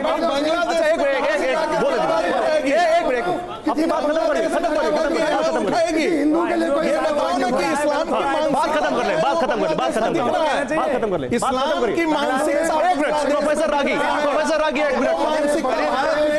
Speaker 1: अपनी बात खत्म करिए,
Speaker 9: हिंदू के लिए कोई
Speaker 1: बात खत्म कर ले।
Speaker 10: इस्लाम की मानसिकता,
Speaker 1: एक मिनट, प्रोफेसर रागी एक मिनट,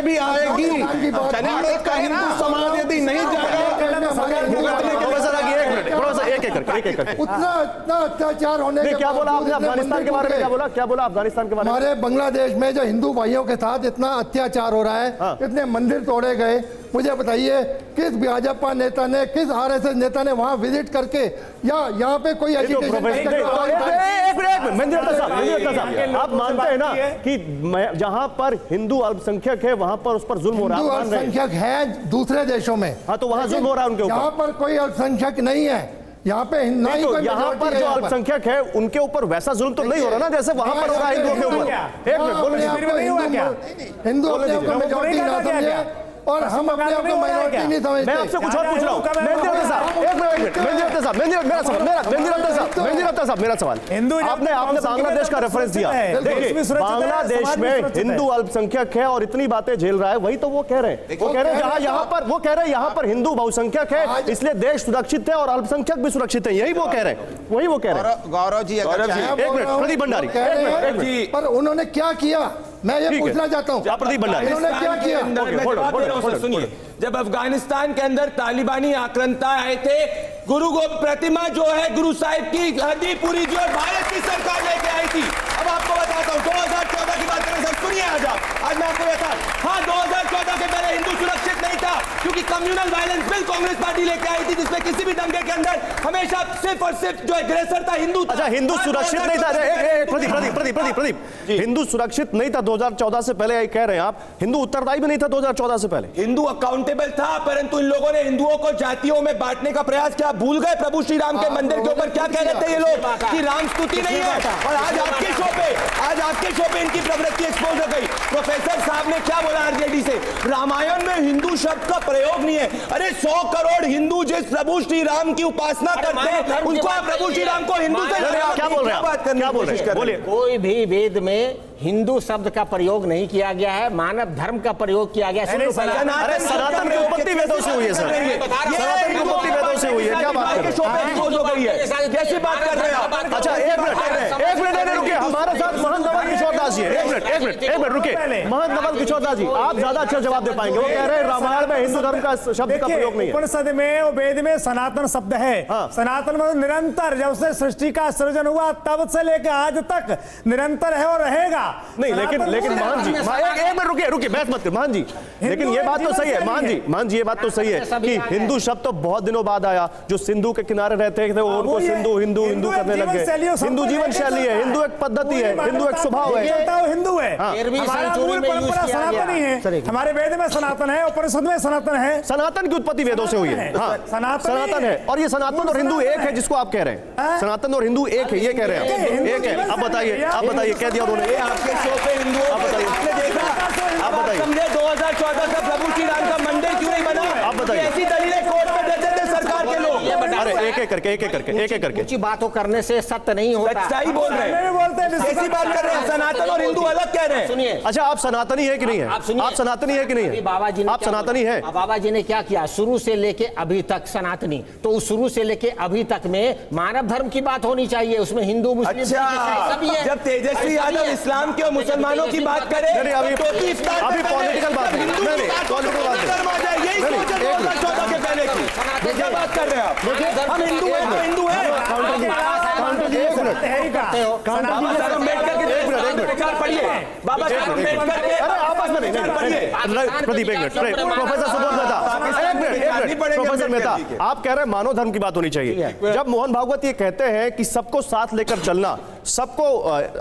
Speaker 10: भी आएगी। भारत का हिंदू समाज यदि नहीं जाएगा,
Speaker 1: प्रोफेसर रागी एक मिनट, प्रोफेसर एक
Speaker 9: उतना इतना अत्याचार होने के
Speaker 1: क्या बोला
Speaker 9: बावजूद
Speaker 1: आपने
Speaker 9: इतने
Speaker 1: अफगानिस्तान के बारे में? क्या बोला अफगानिस्तान के बारे में?
Speaker 9: हमारे बांग्लादेश में जो हिंदू भाइयों के साथ इतना अत्याचार हो रहा है, इतने मंदिर तोड़े गए, मुझे बताइए किस भाजपा नेता ने, किस आरएसएस नेता ने वहां विजिट करके या यहाँ पे कोई
Speaker 1: एक मिनट महेंद्र दत्ता साहब, आप मानते हैं ना कि जहां पर हिंदू अल्पसंख्यक है वहां पर उस पर जुल्म हो रहा है?
Speaker 9: हिंदू अल्पसंख्यक है दूसरे देशों में,
Speaker 1: हाँ, तो वहां जुल्म हो रहा है उनके ऊपर।
Speaker 9: यहाँ पर कोई अल्पसंख्यक नहीं है, यहाँ पे ना ही कोई
Speaker 1: यहाँ
Speaker 9: majority
Speaker 1: पर
Speaker 9: है
Speaker 1: जो
Speaker 9: यहाँ पर।
Speaker 1: अल्पसंख्यक है उनके ऊपर वैसा जुल्म तो नहीं हो रहा ना जैसे वहां पर हो रहा है हिंदुओं के ऊपर। एक मिनट बोलिए,
Speaker 9: हिंदू अपने आप को मेजॉरिटी ना समझे और हम अपने आप को माइनॉरिटी नहीं समझते।
Speaker 1: मैं आपसे कुछ और पूछ रहा हूँ महेंद्र दत्ता साहब, एक मिनट महेंद्र दत्ता साहब, महेंद्र दत्ता साहब मेरा सवाल, आपने बांग्लादेश का रेफरेंस दिया। देखिए बांग्लादेश में हिंदू अल्पसंख्यक है और इतनी बातें झेल रहा है, वही तो वो कह रहे हैं। वो कह रहे हैं यहाँ पर हिंदू बहुसंख्यक है इसलिए देश सुरक्षित है और अल्पसंख्यक भी सुरक्षित है, यही वो कह रहे हैं, वही वो कह रहे हैं।
Speaker 6: गौरव जी, अगर
Speaker 1: एक मिनट प्रदीप भंडारी, एक मिनट,
Speaker 9: पर उन्होंने क्या किया मैं ये पूछना चाहता हूँ,
Speaker 1: प्रदीप भंडारी
Speaker 9: इन्होंने क्या किया?
Speaker 3: सुनिए, जब अफगानिस्तान के अंदर तालिबानी आक्रांता आए थे, गुरु गोविंद प्रतिमा जो है गुरु साहिब की हदीपुरी जो भारत की सरकार लेके आई थी। अब आपको बताता हूँ 2014 की बात करें, सब सुनिए आज मैं आपको बता, हाँ 2014 के पहले हिंदू सुरक्षित नहीं था क्योंकि communal violence bill Congress party लेके आई थी जिसमें किसी भी दंगे के अंदर हमेशा सिर्फ और सिर्फ जो एग्रेसर था हिंदू था।
Speaker 1: अच्छा, हिंदू सुरक्षित नहीं था, प्रदीप हिंदू सुरक्षित नहीं था 2014 से पहले, कह रहे हैं आप। हिंदू उत्तरदायी भी नहीं था 2014 से पहले?
Speaker 3: हिंदू अकाउंटेबल था, परंतु इन लोगों ने हिंदुओं को जातियों में बांटने का प्रयास किया। भूल गए प्रभु श्री राम के मंदिर के ऊपर क्या कह रहे थे ये लोग कि राम स्तुति नहीं है, और आज आपके शो पे इनकी प्रवृत्ति एक्सपोज हो गई। प्रोफेसर साहब ने क्या बोला आरजेडी से, रामायण में हिंदू शब्द का प्रयोग नहीं है। अरे 100 करोड़ हिंदू जिस प्रभु श्री राम की उपासना करते हैं उनको आप प्रभु श्री राम को हिंदू से
Speaker 1: क्या बोल रहे हैं? बोलिए।
Speaker 5: कोई भी वेद में हिंदू शब्द का प्रयोग नहीं किया गया है, मानव धर्म का प्रयोग किया गया है।
Speaker 1: अरे सनातन की उत्पत्ति वेदों से हुई है सर, सनातन की उत्पत्ति वेदों से हुई है, क्या बात कर रहे हैं? कैसी बात कर रहे हैं आप? अच्छा एक मिनट रुकिए, हमारे साथ महंत नवल किशोर दास जी है। एक मिनट रुकिए, महंत नवल किशोर दास जी, आप ज्यादा अच्छा जवाब दे पाएंगे। वो कह रहे हैं रामायण में हिंदू धर्म का शब्द का प्रयोग नहीं है।
Speaker 7: उपनिषद में और वेद में सनातन शब्द है। सनातन मतलब निरंतर, जब से सृष्टि का सृजन हुआ तब से लेकर आज तक निरंतर है और रहेगा।
Speaker 1: नहीं लेकिन महान जी, एक मिनट रुकिए, बहस मत करिए महान जी। लेकिन ये बात तो सही है महान जी, ये बात तो सही है कि हिंदू शब्द तो बहुत दिनों बाद आया। जो सिंधु के किनारे रहते थे वो उनको हिंदू करने लग गए। हिंदू जीवन शैली है, हिंदू एक पद्धति है, हिंदू एक स्वभाव है,
Speaker 7: हिंदू है। हमारा मूल परंपरा सनातन ही है, हमारे वेद में सनातन है, उपनिषद में सनातन है।
Speaker 1: सनातन की उत्पत्ति वेदों से हुई है। हाँ सनातन है, और ये सनातन और हिंदू एक है जिसको आप कह रहे हैं। सनातन और हिंदू एक है, ये कह रहे हैं एक है। आप बताइए, कह दिया उन्होंने।
Speaker 3: आपके शो पे हिंदुओं आपने देखा, आप बताइए 2014 का प्रभु श्री राम का मंदिर क्यों नहीं बना?
Speaker 1: आप बताइए।
Speaker 3: ऐसी दलीलें कोर्ट में देते थे सरकार के लोग।
Speaker 1: अरे एक करके
Speaker 5: ऊंची बातों करने से सत्य नहीं होता।
Speaker 3: सच्चाई बोल रहे हैं, ऐसी बात कर रहे हैं। सनातन और हिंदू अलग कह रहे हैं।
Speaker 5: सुनिए,
Speaker 1: अच्छा आप सनातनी है कि नहीं है? आप सनातनी है कि नहीं है?
Speaker 5: बाबा जी
Speaker 1: आप सनातनी है?
Speaker 5: बाबा जी ने क्या किया, शुरू से लेके अभी तक सनातनी, तो उस शुरू से लेके अभी तक में मानव धर्म की बात होनी चाहिए, उसमें हिंदू मुस्लिम सभी है।
Speaker 3: जब तेजस्वी यादव इस्लाम के और मुसलमानों की बात करे
Speaker 1: अभी पॉलिटिकल बात है,
Speaker 3: यही सोचे 2014 के पहले की। क्या बात कर रहे हैं आप? हम हिंदू हैं, हम हिंदू हैं। बाबा साहब अम्बेडकर के विचार पढ़िए, बाबा साहब अम्बेडकर के।
Speaker 1: अरे आपस में नहीं, प्रदीप एक मिनट, प्रोफेसर सुबोध मेहता एक मिनट, प्रोफेसर मेहता आप कह रहे हैं मानव धर्म की बात होनी चाहिए। जब मोहन भागवत ये कहते हैं कि सबको साथ लेकर चलना, सबको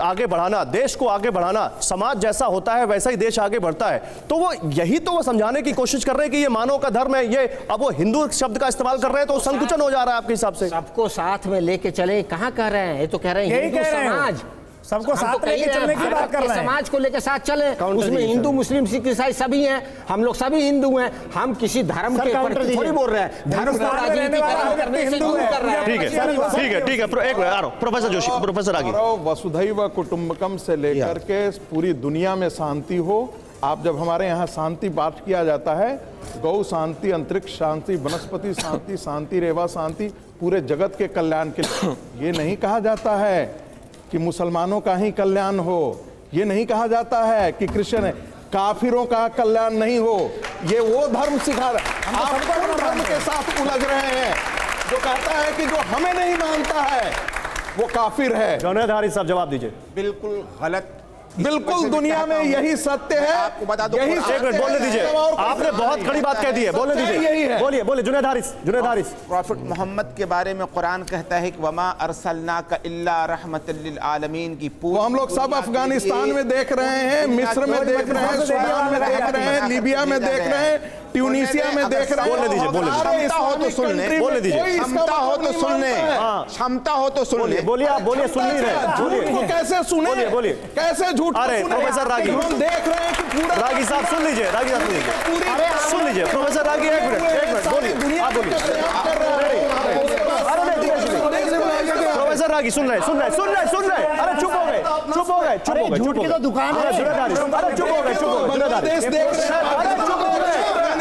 Speaker 1: आगे बढ़ाना, देश को आगे बढ़ाना, समाज जैसा होता है वैसा ही देश आगे बढ़ता है, तो वो यही तो वो समझाने की कोशिश कर रहे हैं कि ये मानव का धर्म है। ये अब वो हिंदू शब्द का इस्तेमाल कर रहे हैं तो संकुचन हो जा रहा है आपके हिसाब से।
Speaker 5: सबको साथ में लेके चले कहाँ कह रहे हैं? ये तो कह रहे हैं हिंदू समाज,
Speaker 7: सबको साथ लेके चलने की बात कर रहे हैं।
Speaker 5: समाज को लेकर साथ चले, उसमें हिंदू मुस्लिम सिख ईसाई सभी हैं, हम लोग सभी हिंदू हैं। हम किसी धर्म के प्रति थोड़ी बोल रहे हैं, धर्म को राजनीति करने से दूर कर रहे हैं।
Speaker 1: ठीक है एक मिनट, प्रोफेसर जोशी, प्रोफेसर आगे।
Speaker 10: वसुधैव कुटुंबकम से लेकर के पूरी दुनिया में शांति हो। आप जब हमारे यहाँ शांति पाठ किया जाता है, गौ शांति, अंतरिक्ष शांति, वनस्पति शांति, शांति रेवा शांति, पूरे जगत के कल्याण के लिए। ये नहीं कहा जाता है कि मुसलमानों का ही कल्याण हो, ये नहीं कहा जाता है कि क्रिश्चियन है, काफिरों का कल्याण नहीं हो। ये वो धर्म सिखा रहा है, आप धर्म के साथ उलझ रहे हैं।
Speaker 8: जो कहता है कि जो हमें नहीं मानता है वो काफिर है।
Speaker 1: जुनैद हारिस साहब जवाब दीजिए।
Speaker 6: बिल्कुल गलत।
Speaker 8: बिल्कुल दुनिया में यही सत्य है।
Speaker 6: आपको बता दो,
Speaker 8: यही
Speaker 1: एक मिनट बोलने दीजिए, आपने बहुत खड़ी बात कह दी है, बोलने
Speaker 8: यही
Speaker 1: दीजिए,
Speaker 8: है।
Speaker 1: बोलिए बोलिए जुनैद हारिस।
Speaker 6: प्रॉफिट मोहम्मद के बारे में कुरान कहता है कि वमा अरसलनाका इल्ला रहमतल लिल आलमीन की
Speaker 8: वो हम लोग सब अफगानिस्तान में देख रहे हैं, मिस्र में देख रहे हैं, सूडान में देख रहे हैं, लीबिया में देख रहे हैं, ट्यूनीसिया में देख रहे हैं।
Speaker 1: बोलने दीजिए, बोलने दीजिए।
Speaker 6: क्षमता हो तो सुनने,
Speaker 1: बोलने दीजिए।
Speaker 6: क्षमता हो तो सुनने, क्षमता हो तो सुनने।
Speaker 1: बोलिए, आप बोलिए, सुन नहीं रहे,
Speaker 8: झूठ को कैसे सुने?
Speaker 1: बोलिए।
Speaker 8: कैसे झूठ को
Speaker 1: अरे,
Speaker 8: सुने?
Speaker 1: प्रोफेसर रागी,
Speaker 8: हम देख रहे हैं कि पूरा
Speaker 1: रागी साहब सुन लीजिए, रागी साहब सुन लीजिए, प्रोफेसर रागी एक मिनट बोलिए, आप बोलिए। प्रोफेसर रागी सुन रहे, अरे चुप हो गए।
Speaker 4: झूठ की तो दुकान है।
Speaker 1: जुनैद हारिस, अरे चुप हो गए।
Speaker 8: बांग्लादेश देख
Speaker 1: अरे चुप हो गए।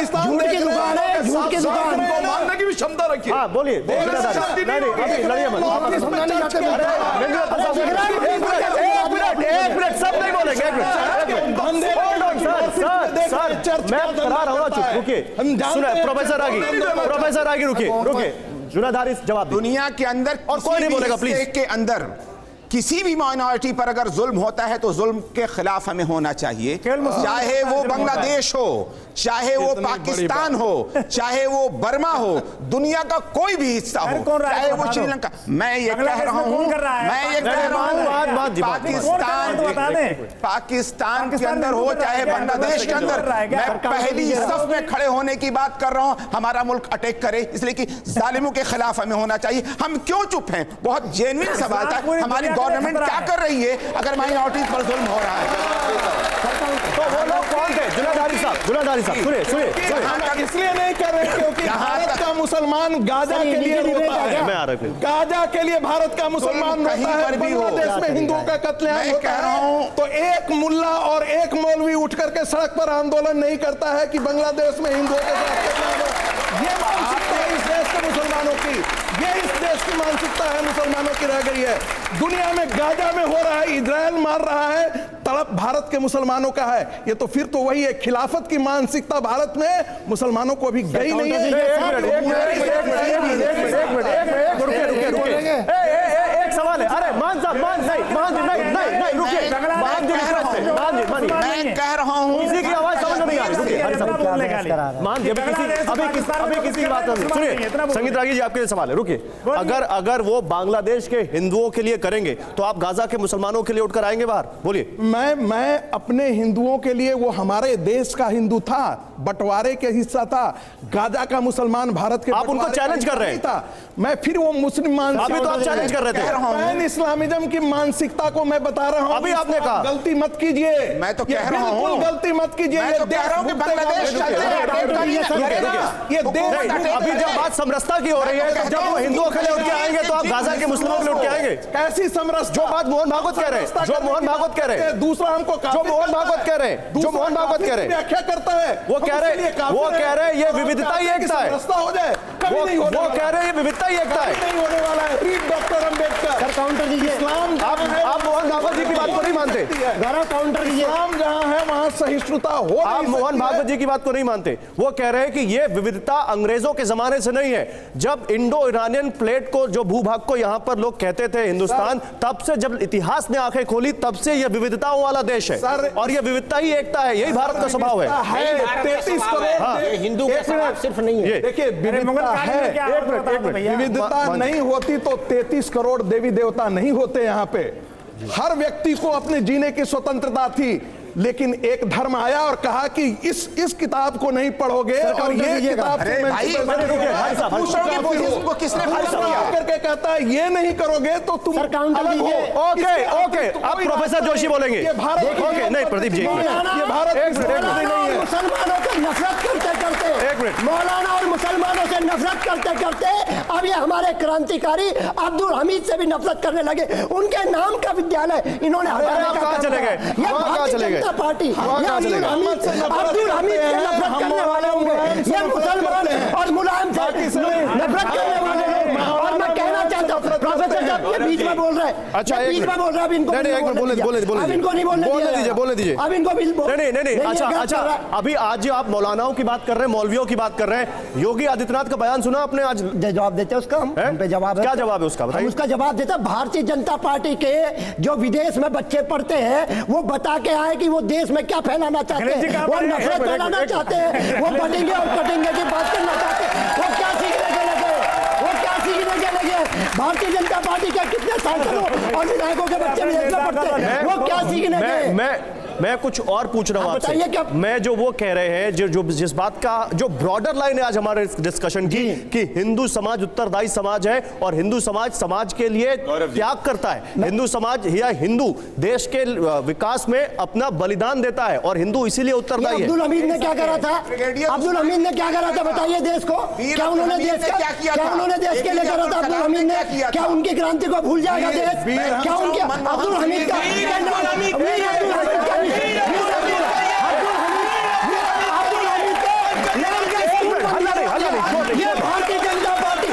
Speaker 4: झूठ की दुकान है, झूठ की दुकान।
Speaker 8: को मानने की भी क्षमता रखिए।
Speaker 1: हाँ बोलिए, जुनैद हारिस, नहीं अभी लड़िए मत। एक मिनट सब नहीं बोलेंगे, एक मिनट सर मैं करा रहा हूँ चुप, रुकिए। सुने प्रोफेसर रागी रुकिए। जुनैद हारिस जवाब दीजिए।
Speaker 6: दुनिया के अंदर
Speaker 1: और कोई नहीं बोलेगा, प्लीज।
Speaker 6: हिस्से के अंदर किसी भी माइनॉरिटी पर अगर जुल्म होता है तो जुल्म के खिलाफ हमें होना चाहिए, चाहे वो बांग्लादेश हो, चाहे वो पाकिस्तान हो, चाहे वो बर्मा हो, दुनिया का कोई भी हिस्सा हो, चाहे वो श्रीलंका। मैं ये कह रहा हूँ पाकिस्तान के अंदर हो चाहे बांग्लादेश के अंदर, मैं पहली सफ में खड़े होने की बात कर रहा हूँ। हमारा मुल्क अटैक करे इसलिए कि जालिमों के खिलाफ हमें होना चाहिए। हम क्यों चुप हैं? बहुत जेन्युइन सवाल था। हमारी गवर्नमेंट क्या कर रही है अगर माइनॉरिटीज पर जुल्म हो रहा है?
Speaker 1: तो वो लोग कौन थे? जुनैद हारिस साहब सुनिए।
Speaker 8: इसलिए नहीं कर रहे क्योंकि भारत का मुसलमान गाजा के लिए रोता है।
Speaker 1: मैं आ रहा हूं।
Speaker 8: गाजा के लिए भारत का मुसलमान रोता है। बांग्लादेश में हिंदुओं का कत्लेआम होता है तो एक मुल्ला और एक मौलवी उठ करके सड़क पर आंदोलन नहीं करता है कि बांग्लादेश में हिंदुओं के साथ कत्लेआम हो। ये मानसिकता है इस देश के मुसलमानों की, ये इस देश की मानसिकता है मुसलमानों की रह गई है। दुनिया में गाजा में हो रहा है, इजराइल मार रहा है, तड़प भारत के मुसलमानों का है। ये तो फिर तो वही है, खिलाफत की मानसिकता भारत में मुसलमानों को अभी गई नहीं है।
Speaker 1: एक सवाल है। अरे मान साहब नहीं रुकिए।
Speaker 6: मैं कह रहा हूँ
Speaker 1: किसी की आवाज समझ नहीं आ रही। मान अभी किसी की बात सुनिए। संगीत रागी जी आपके लिए सवाल है, रुकिए। अगर वो बांग्लादेश के हिंदुओं के लिए करेंगे तो आप गाजा के मुसलमानों के लिए उठकर आएंगे बाहर? बोलिए।
Speaker 8: मैं अपने हिंदुओं के लिए, वो हमारे देश का हिंदू था, बंटवारे के हिस्सा था। गाजा का मुसलमान भारत के,
Speaker 1: आप उनको चैलेंज कर रहे हैं।
Speaker 8: मैं फिर वो मुस्लिम
Speaker 1: अभी तो आप चैलेंज कर रहे थे।
Speaker 8: पैन इस्लामिज्म की मानसिकता को मैं बता रहा हूँ।
Speaker 1: अभी आपने कहा
Speaker 8: गलती मत कीजिए।
Speaker 6: मैं तो कह रहा हूँ
Speaker 8: गलती मत कीजिए।
Speaker 6: मैं तो कह रहा हूँ कि बांग्लादेश
Speaker 8: ये देश,
Speaker 1: अभी जब बात समरसता की हो रही है तो जब वो हिंदुओं के लिए उठ के आएंगे तो आप गाजा के मुस्लिमों के लिए उठ के आएंगे?
Speaker 8: कैसी समरसता?
Speaker 1: जो बात मोहन भागवत कह रहे हैं, जो मोहन भागवत कह रहे हैं,
Speaker 8: दूसरा हमको
Speaker 1: जो मोहन भागवत कह रहे हैं, जो मोहन भागवत कह रहे हैं,
Speaker 8: व्याख्या करता है।
Speaker 1: वो कह रहे हैं ये विविधता ही एकता है।
Speaker 8: हो जाए
Speaker 1: वो कह रहे हैं ये विविधता ही एकता है।
Speaker 8: नहीं होने वाला है। Read doctor Ambedkar.
Speaker 4: काउंटर दीजिए।
Speaker 8: इस्लाम,
Speaker 1: आप मोहन भागवत जी की बात को नहीं मानते?
Speaker 4: काउंटर दीजिए।
Speaker 8: इस्लाम जहां है वहां सहिष्णुता हो।
Speaker 1: आप मोहन भागवत जी की बात को नहीं मानते। वो कह रहे हैं कि ये विविधता अंग्रेजों के जमाने से नहीं है। जब इंडो ईरानियन प्लेट को, जो भूभाग को यहां पर लोग कहते थे हिंदुस्तान, तब से जब इतिहास ने आंखें खोली तब से ये विविधताओं वाला देश है और ये विविधता ही एकता है। यही भारत का स्वभाव है।
Speaker 8: 33 करोड़
Speaker 5: हिंदू के साथ सिर्फ नहीं है।
Speaker 8: देखिए विविधता है, विविधता नहीं होती तो 33 करोड़ देवी देवता नहीं होते। यहाँ पे हर व्यक्ति को अपने जीने की स्वतंत्रता थी, लेकिन एक धर्म आया और कहा कि इस किताब को नहीं पढ़ोगे और ये किताब करके कहता है ये नहीं करोगे तो तुम अलग हो।
Speaker 1: ओके अब प्रोफेसर जोशी बोलेंगे।
Speaker 8: ये भारत,
Speaker 1: ओके नहीं प्रदीप जी,
Speaker 8: ये भारत
Speaker 4: मुसलमानों से नफरत करते मौलाना और मुसलमानों से नफरत करते करते अब ये हमारे क्रांतिकारी अब्दुल हमीद से भी नफरत करने लगे। उनके नाम का विद्यालय इन्होंने
Speaker 1: चले गए
Speaker 4: पार्टी अब्दुल हमीद से नफरत करने वाले होंगे। ये मुसलमान और मुलायम से नफरत करने वाले हैं। और मैं कहना चाहता हूँ प्रोफेसर साहब, ये बीच में बोल रहे हैं।
Speaker 1: अच्छा,
Speaker 4: ये
Speaker 1: एक
Speaker 4: बीच में
Speaker 1: मिनट।
Speaker 4: बोल रहे हैं, अब इनको
Speaker 1: नहीं,
Speaker 4: नहीं
Speaker 1: एक मिनट, बोलने
Speaker 4: दिया।
Speaker 1: दीजिए,
Speaker 4: अब इनको नहीं बोलने
Speaker 1: बोलने
Speaker 4: दिया
Speaker 1: दीजिए,
Speaker 4: जाएगा।
Speaker 1: बोलने दीजिए।
Speaker 4: अब इनको भी
Speaker 1: नहीं,
Speaker 4: ये
Speaker 1: अच्छा
Speaker 4: गलत
Speaker 1: अच्छा,
Speaker 4: कर रहा है।
Speaker 1: अभी आज आप मौलानाओं की बात कर रहे हैं, मौलवियों की बात कर रहे हैं। योगी आदित्यनाथ का बयान सुना आपने आज?
Speaker 4: जवाब देते हैं उसका, हम पे जवाब है।
Speaker 1: क्या जवाब है उसका, बताइए।
Speaker 4: हम उसका जवाब देते हैं। भारतीय जनता पार्टी के जो विदेश में बच्चे पढ़ते हैं वो बता के आए कि वो देश में क्या फैलाना चाहते हैं, वो नफरत फैलाना चाहते हैं, वो बटेंगे और कटेंगे की बात करना चाहते हैं। वो क्या सीखने के लगे, वो क्या सीखने के लगे? भारतीय जनता पार्टी के कितने सांसदों और विधायकों के बच्चे विदेश में पढ़ते हैं, वो क्या सीखने के?
Speaker 1: मैं कुछ और पूछ रहा हूं आपसे।
Speaker 4: बताइए क्या?
Speaker 1: मैं जो वो कह रहे हैं, जो जिस बात का जो ब्रॉडर लाइन है आज हमारे डिस्कशन की, कि हिंदू समाज उत्तरदायी समाज है और हिंदू समाज के लिए त्याग करता है। हिंदू समाज या हिंदू देश के विकास में अपना बलिदान देता है और हिंदू इसीलिए उत्तरदायी है।
Speaker 4: अब्दुल हमीद ने क्या करा था? अब्दुल हमीद ने क्या करा था, बताइए देश को। क्या उन्होंने देश के लिए करा था? अब्दुल हमीद ने क्या उनकी क्रांति को भूल जाएगा देश? क्या उनके अब्दुल हमीद का ये भारतीय जनता पार्टी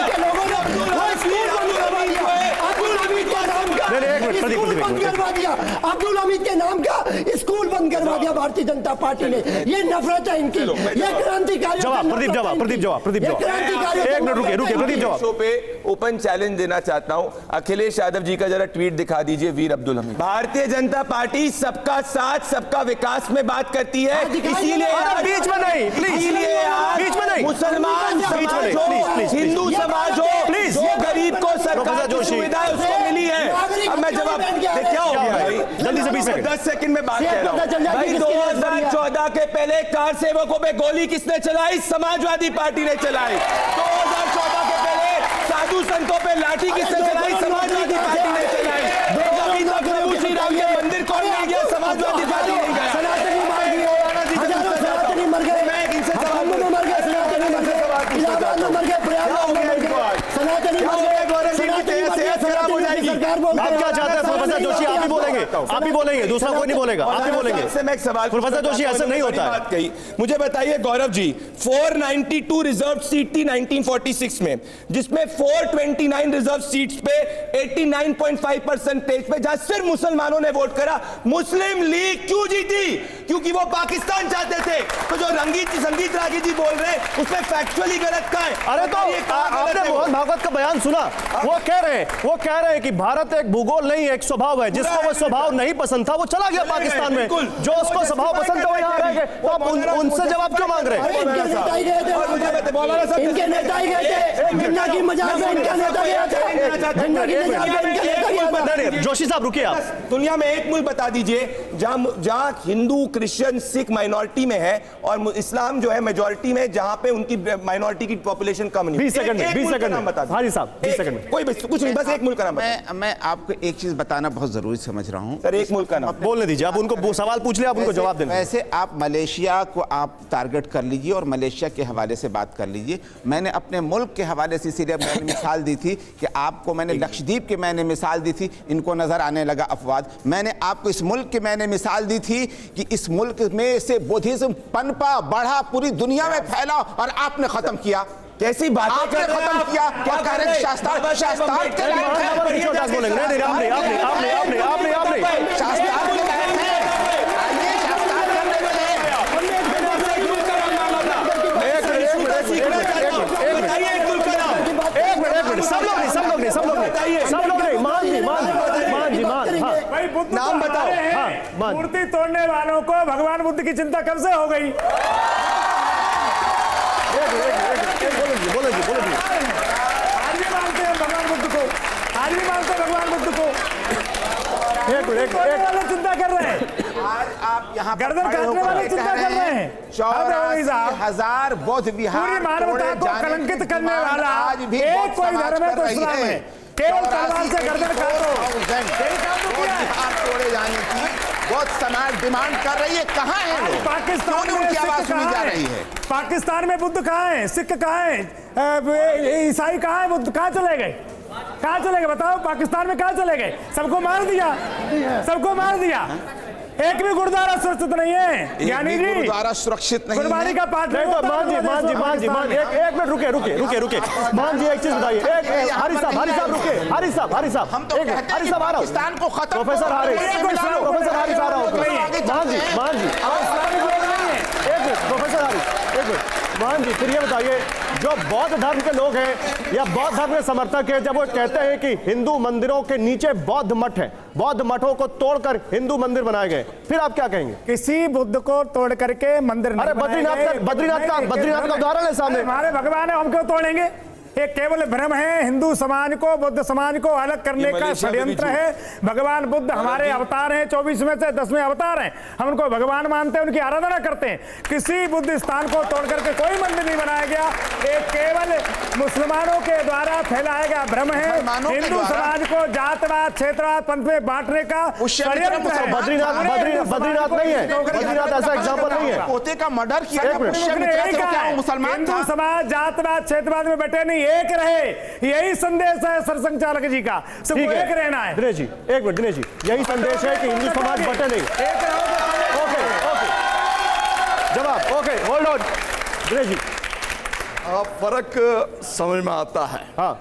Speaker 4: के लोगों ने वो स्कूल बंद करवा दिया। अब्दुल हमीद के नाम का स्कूल बंद करवा दिया। अब्दुल हमीद के नाम का स्कूल बंद करवा दिया भारतीय जनता पार्टी ने। ये नफरत है इनकी, ये क्रांतिकारी।
Speaker 1: प्रदीप जवाब। एक मिनट रुके, प्रदीप जवाब।
Speaker 3: शो पे ओपन चैलेंज देना चाहता हूं। अखिलेश यादव जी का जरा ट्वीट दिखा दीजिए, वीर अब्दुल हमीद। भारतीय जनता पार्टी सबका साथ सबका विकास में बात करती है, इसीलिए
Speaker 1: बीच में नहीं, प्लीज, बीच में नहीं,
Speaker 3: मुसलमान समाज हो, हिंदू समाज हो,
Speaker 1: प्लीज,
Speaker 3: जो गरीब को सरकार की सुविधा उसको मिली है। अब मैं जवाब क्या हो गया भाई,
Speaker 1: जल्दी से 20 सेकंड,
Speaker 3: 10 सेकंड में बात कर रहा हूं भाई। 2014 के पहले कार सेवकों पे गोली किसने चलाई? समाजवादी पार्टी ने चलाई। 2014 के पहले साधु संतों पे लाठी किसने चलाई? समाजवादी पार्टी ने चलाई। अभी तक प्रभु श्री राम के मंदिर कौन नहीं गया? समाजवादी पार्टी नहीं गया।
Speaker 4: मर गए,
Speaker 3: मैं इनसे सवाल
Speaker 4: मर गए, सनातनी मर गए, इलाहाबाद में मर गए, प्रयागराज में मर गए, सनातनी मर गए।
Speaker 1: आप क्या चाहते हैं प्रोफेसर जोशी? आप ही बोलेंगे, दूसरा कोई नहीं बोलेगा, आप ही बोलेंगे।
Speaker 3: मैं एक सवाल,
Speaker 1: प्रोफेसर जोशी ऐसा नहीं होता है।
Speaker 3: मुझे बताइए गौरव जी, 492 रिजर्व सीट थी 1946 में, जिसमें 429 रिजर्व सीट्स पे 89.5% पे जहां सिर्फ मुसलमानों ने वोट करा। मुस्लिम लीग क्यों जीती? क्योंकि वो पाकिस्तान चाहते थे। तो जो संगीत रागी जी बोल रहे हैं उसमें फैक्चुअली गलत का है।
Speaker 1: अरे तो आपने मोहन भागवत का बयान सुना? वो कह रहे हैं कि भारत एक भूगोल नहीं है, एक स्वभाव है। जिसको वो स्वभाव नहीं पसंद था वो चला गया पाकिस्तान में, जो उसको स्वभाव पसंद था वो यहाँ रह गए। तो आप उनसे जवाब क्यों मांग रहे हैं?
Speaker 4: इनके नेता ही गए थे, गन्ना की मजाक में इनका नेता गया था, गन्ना की मजाक में इनका नेता गया था।
Speaker 1: जोशी साहब रुकिए आप।
Speaker 3: दुनिया में एक मुल्क बता दीजिए जहां हिंदू, क्रिश्चियन, सिख माइनॉरिटी में है और इस्लाम जो है मेजॉरिटी में, जहां पे उनकी माइनॉरिटी की पॉपुलेशन कम नहीं।
Speaker 1: 20 सेकंड में, 20 सेकंड में बता। हाँ जी साहब, 20 सेकंड में।
Speaker 3: कोई कुछ नहीं, बस एक मुल्क का नाम बता।
Speaker 6: मैं आपको एक चीज बताना बहुत जरूरी समझ रहा हूं
Speaker 3: सर, एक मुल्क का नाम
Speaker 1: बोलने दीजिए। आप उनको सवाल पूछ ले, आप उनको जवाब दें।
Speaker 6: वैसे आप मलेशिया को आप टारगेट कर लीजिए और मलेशिया के हवाले से बात कर लीजिए। मैंने अपने मुल्क के हवाले से इसीलिए मैंने मिसाल दी थी कि आपको मैंने लक्षद्वीप के मैंने मिसाल दी थी, इनको नजर आने लगा अपवाद। मैंने आपको इस मुल्क की मैंने मिसाल दी थी कि इस मुल्क में से बुद्धिज्म पनपा, बढ़ा, पूरी दुनिया में फैला और आपने खत्म किया।
Speaker 3: कैसी बातें कर रहे हैं?
Speaker 6: खत्म किया क्या कह रहे हैं? शास्त्रार्थ के लायक है।
Speaker 1: बोलेंगे नहीं, आपने
Speaker 6: शास्त्रार्थ के लायक है। आइए शास्त्रार्थ करने वाले
Speaker 1: सब लोग नहीं, मान जी,
Speaker 7: भाई बुद्ध
Speaker 1: नाम बताओ। हाँ,
Speaker 7: मूर्ति तोड़ने वालों को भगवान बुद्ध की चिंता कब से हो गई?
Speaker 1: बोलो जी।
Speaker 7: आज भी मानते हैं भगवान बुद्ध को, आज भी मानते हैं भगवान बुद्ध को।
Speaker 1: एक
Speaker 7: वाले चिंता कर रहे हैं,
Speaker 6: आज आप यहाँ
Speaker 7: गर्दन काटने वाले चिंता कर रहे हैं।
Speaker 6: 84,000 बौद्ध विहार
Speaker 7: पूरी मानवता को कलंकित करने वाला
Speaker 6: आज भी
Speaker 7: एक कोई धर्म है तो इस्लाम है। केवल तलवार से गर्दन काटो,
Speaker 6: बिहार तोड़े जाने की बहुत समाज डिमांड कर रही है। कहाँ है लोग?
Speaker 7: पाकिस्तान में
Speaker 6: उनकी आवाज
Speaker 7: सिख
Speaker 6: सुनी
Speaker 7: कहाँ
Speaker 6: जा
Speaker 7: है?
Speaker 6: रही है।
Speaker 7: पाकिस्तान में बुद्ध कहाँ है? सिख कहाँ है? ईसाई कहाँ है? बुद्ध कहाँ चले गए? कहाँ चले गए बताओ? पाकिस्तान में कहाँ चले गए? सबको मार दिया, सबको मार दिया। एक भी गुरुद्वारा सुरक्षित नहीं है ज्ञानी जी।
Speaker 6: गुरुद्वारा सुरक्षित नहीं
Speaker 7: गुरबानी
Speaker 6: है।
Speaker 7: का पाठ
Speaker 1: नहीं तो मान जी एक मिनट रुके मान जी एक चीज बताइए। एक हारिस साहब रुके। हारिस साहब
Speaker 6: हम तो कहते हैं
Speaker 1: हारिस साहब आ रहा हूं।
Speaker 6: पाकिस्तान को खत्म
Speaker 1: प्रोफेसर हारिस आ रहा हूं। मान जी एक मिनट प्रोफेसर हारिस एक मिनट। मान जी फिर ये बताइए, जो बौद्ध धर्म के लोग हैं या बौद्ध धर्म के समर्थक हैं, जब वो कहते हैं कि हिंदू मंदिरों के नीचे बौद्ध मठ है, बौद्ध मठों को तोड़कर हिंदू मंदिर बनाए गए, फिर आप क्या कहेंगे?
Speaker 7: किसी बुद्ध को तोड़ करके मंदिर नहीं
Speaker 1: अरे
Speaker 7: बनाए गए।
Speaker 1: बद्रीनाथ का उदाहरण है सामने।
Speaker 7: हमारे भगवान है, हम क्यों तोड़ेंगे? ये केवल भ्रम है। हिंदू समाज को, बुद्ध समाज को अलग करने का षड्यंत्र है। भगवान बुद्ध हमारे अवतार हैं, 24 में से 10वें अवतार हैं। हम उनको भगवान मानते हैं, उनकी आराधना करते हैं। किसी बुद्ध स्थान को तोड़ करके कोई मंदिर नहीं बनाया गया। ये केवल मुसलमानों के द्वारा फैलाया गया भ्रम है। हिंदू समाज को जातवाद, क्षेत्रवाद, पंथ में बांटने का षड्यंत्र है।
Speaker 1: बद्रीनाथ नहीं है, बद्रीनाथ ऐसा एग्जाम्पल नहीं है।
Speaker 6: पोते का मर्डर किया मुसलमान।
Speaker 7: हिंदू समाज जातवाद, क्षेत्रवाद में बैठे नहीं, एक रहे। यही संदेश है सरसंघ चालक जी का, सबको एक रहना है।
Speaker 1: दिनेश जी एक मिनट, दिनेश जी यही संदेश है कि हिंदू समाज बटे नहीं। ओके जवाब okay hold on Dinesh ji.
Speaker 8: फर्क समझ में आता है।
Speaker 1: हाँ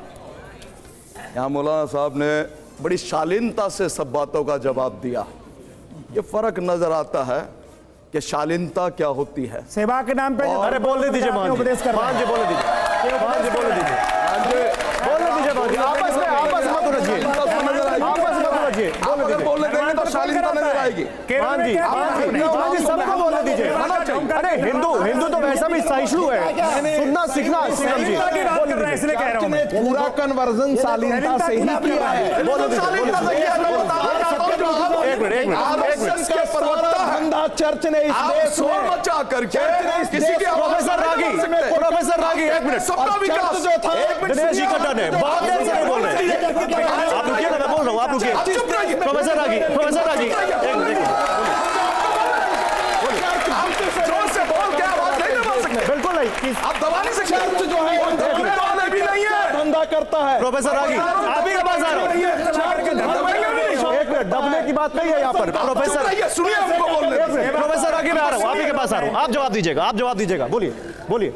Speaker 8: यहाँ मौलाना साहब ने बड़ी शालीनता से सब बातों का जवाब दिया। ये फर्क नजर आता है कि शालीनता क्या होती है।
Speaker 7: सेवा के नाम पे
Speaker 1: अरे बोलने दीजिए मान जी बोलने दीजिए। आपस में मत उलझिए।
Speaker 8: बोलने देंगे तो शालीनता नजर आएगी।
Speaker 1: मान जी सबको बोलने दीजिए। अरे हिंदू तो वैसा भी सहिष्णु है, सुनना सीखना समझिए।
Speaker 7: इसलिए कह रहा हूं
Speaker 10: पूरा कन्वर्जन शालीनता से ही किया है। चर्च ने इस देश
Speaker 8: शोर मचा करके किसी की
Speaker 1: प्रोफेसर रागी एक मिनट।
Speaker 8: सबका विकास
Speaker 1: जो था दिनेश जी कट्टन है, बहुत देर से नहीं बोल रहे। आप रुकिए ना, मैं बोल रहा हूँ, आप रुकिए। प्रोफेसर रागी एक मिनट
Speaker 8: जोर से बोल के आवाज नहीं दबा सकते।
Speaker 1: बिल्कुल नहीं,
Speaker 8: आप दबा नहीं सकते। चर्च जो है वो भी नहीं है,
Speaker 10: धंधा करता है।
Speaker 1: प्रोफेसर रागी आप ही के पास आ रहा हूँ। एक मिनट, दबने की बात नहीं है यहाँ पर। प्रोफेसर
Speaker 8: सुनिए हमको बोलने।
Speaker 1: प्रोफेसर रागी मैं आ रहा हूँ, आप ही के पास आ रहा हूँ। आप जवाब दीजिएगा। बोलिए।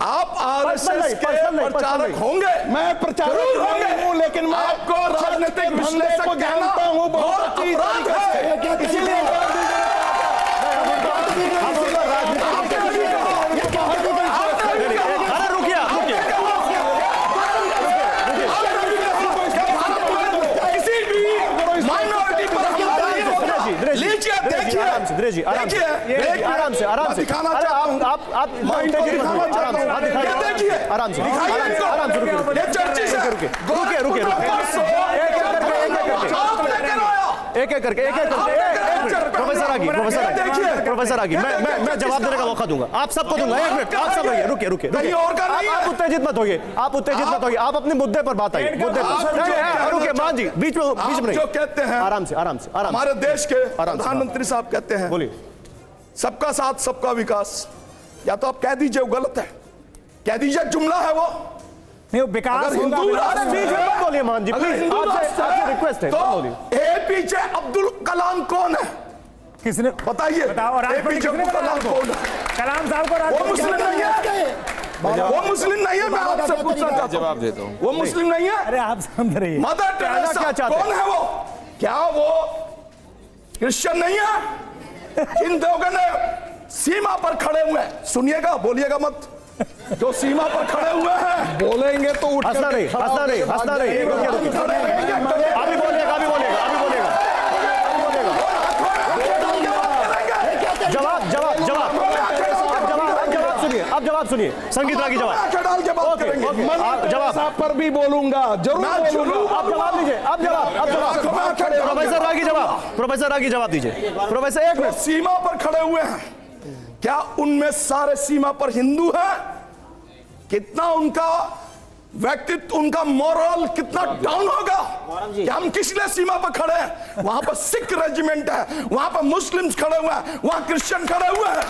Speaker 8: आप आरएसएस के प्रचारक होंगे,
Speaker 10: मैं प्रचारक नहीं हूं, लेकिन मैं
Speaker 8: आपको राजनीतिक विश्लेषक
Speaker 10: को जानता हूं। बहुत
Speaker 8: अपराध है।
Speaker 10: इसीलिए
Speaker 1: दिनेश जी आराम से आप एक एक करके प्रोफेसर आगे मैं जवाब देने का मौका दूंगा, आप सबको दूंगा। एक मिनट, आप सब रुकिए। आप उत्तेजित मत होइए, आप अपने मुद्दे पर बात आइए। मुद्दे पर रुकिए मान जी, बीच में
Speaker 8: जो कहते हैं
Speaker 1: आराम से
Speaker 8: हमारे देश के प्रधानमंत्री साहब कहते हैं
Speaker 1: बोलिए
Speaker 8: सबका साथ सबका विकास। या तो आप कह दीजिए वो गलत है, कह दीजिए जुमला है वो
Speaker 7: नहीं, विकास
Speaker 8: हिंदू राष्ट्र
Speaker 1: बोलिए मान जी प्लीज, आपसे रिक्वेस्ट है।
Speaker 8: तो एपीजे अब्दुल कलाम कौन है?
Speaker 7: किसने
Speaker 8: बताइए?
Speaker 7: बताओ।
Speaker 8: एपीजे अब्दुल कलाम कौन है?
Speaker 7: कलाम साहब को
Speaker 8: वो मुस्लिम नहीं है, वो मुस्लिम नहीं है। मैं आपसे पूछना चाहता हूं, जवाब देता हूं। वो मुस्लिम नहीं है।
Speaker 7: अरे आप समझ रही है।
Speaker 8: मदर टेरेसा कौन है? वो क्या वो क्रिश्चियन नहीं है? इन लोगों ने सीमा पर खड़े हुए हैं, सुनिएगा बोलिएगा मत, जो सीमा पर खड़े हुए हैं
Speaker 10: बोलेंगे तो
Speaker 1: हंसना नहीं। अभी बोलिएगा। जवाब सुनिए। संगीत रागी जवाब
Speaker 10: साहब पर भी बोलूंगा, जरूर बोलूंगा।
Speaker 1: आप जवाब दीजिए। प्रोफेसर रागी जवाब दीजिए। प्रोफेसर एक मिनट।
Speaker 8: सीमा पर खड़े हुए हैं, क्या उनमें सारे सीमा पर हिंदू हैं? कितना उनका व्यक्तित्व, उनका मोरल कितना डाउन होगा कि हम किस लिए सीमा पर खड़े हैं? वहां पर सिख रेजिमेंट है, वहां पर मुस्लिम्स खड़े हुए हैं, वहां क्रिश्चियन खड़े हुए हैं।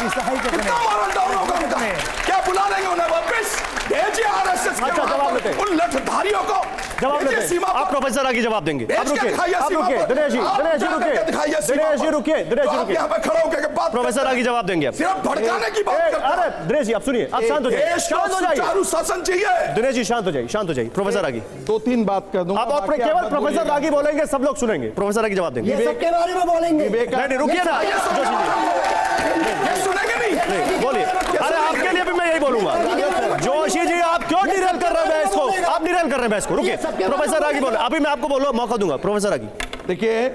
Speaker 8: कितना मोरल डाउन होगा उनका? क्या बुला लेंगे उन्हें वापस? भेजिए आरएसएस के उन लठधारियों को
Speaker 1: जवाब लेते हैं। आप प्रोफेसर रागी जवाब देंगे। आप रुकिए, दिनेश जी रुकिए। प्रोफेसर रागी जवाब देंगे आप।
Speaker 8: सिर्फ भड़काने की बात करते हैं।
Speaker 1: अरे दिनेश जी आप सुनिए, आप शांत हो जाइए, शांत हो जाइए।
Speaker 8: सुचारू शासन चाहिए।
Speaker 1: दिनेश जी शांत हो जाइए। प्रोफेसर रागी
Speaker 10: 2-3 बात कर दूंगा।
Speaker 1: आप अपने केवल प्रोफेसर रागी बोलेंगे, सब लोग सुनेंगे। प्रोफेसर रागी जवाब देंगे।
Speaker 4: ये सबके बारे में बोलेंगे।
Speaker 1: नहीं रुकिए ना,
Speaker 8: सुनेंगे नहीं।
Speaker 1: बोलिए। अरे आपके लिए भी मैं यही बोलूंगा। जोशी जी आप क्यों डिरेल कर रहे हैं बहस को? आप डिरेल कर रहे हैं बहस को। रुकिए, प्रोफेसर रागी बोले। अभी मैं आपको बोलो, मौका दूंगा। प्रोफेसर रागी
Speaker 10: देखिए,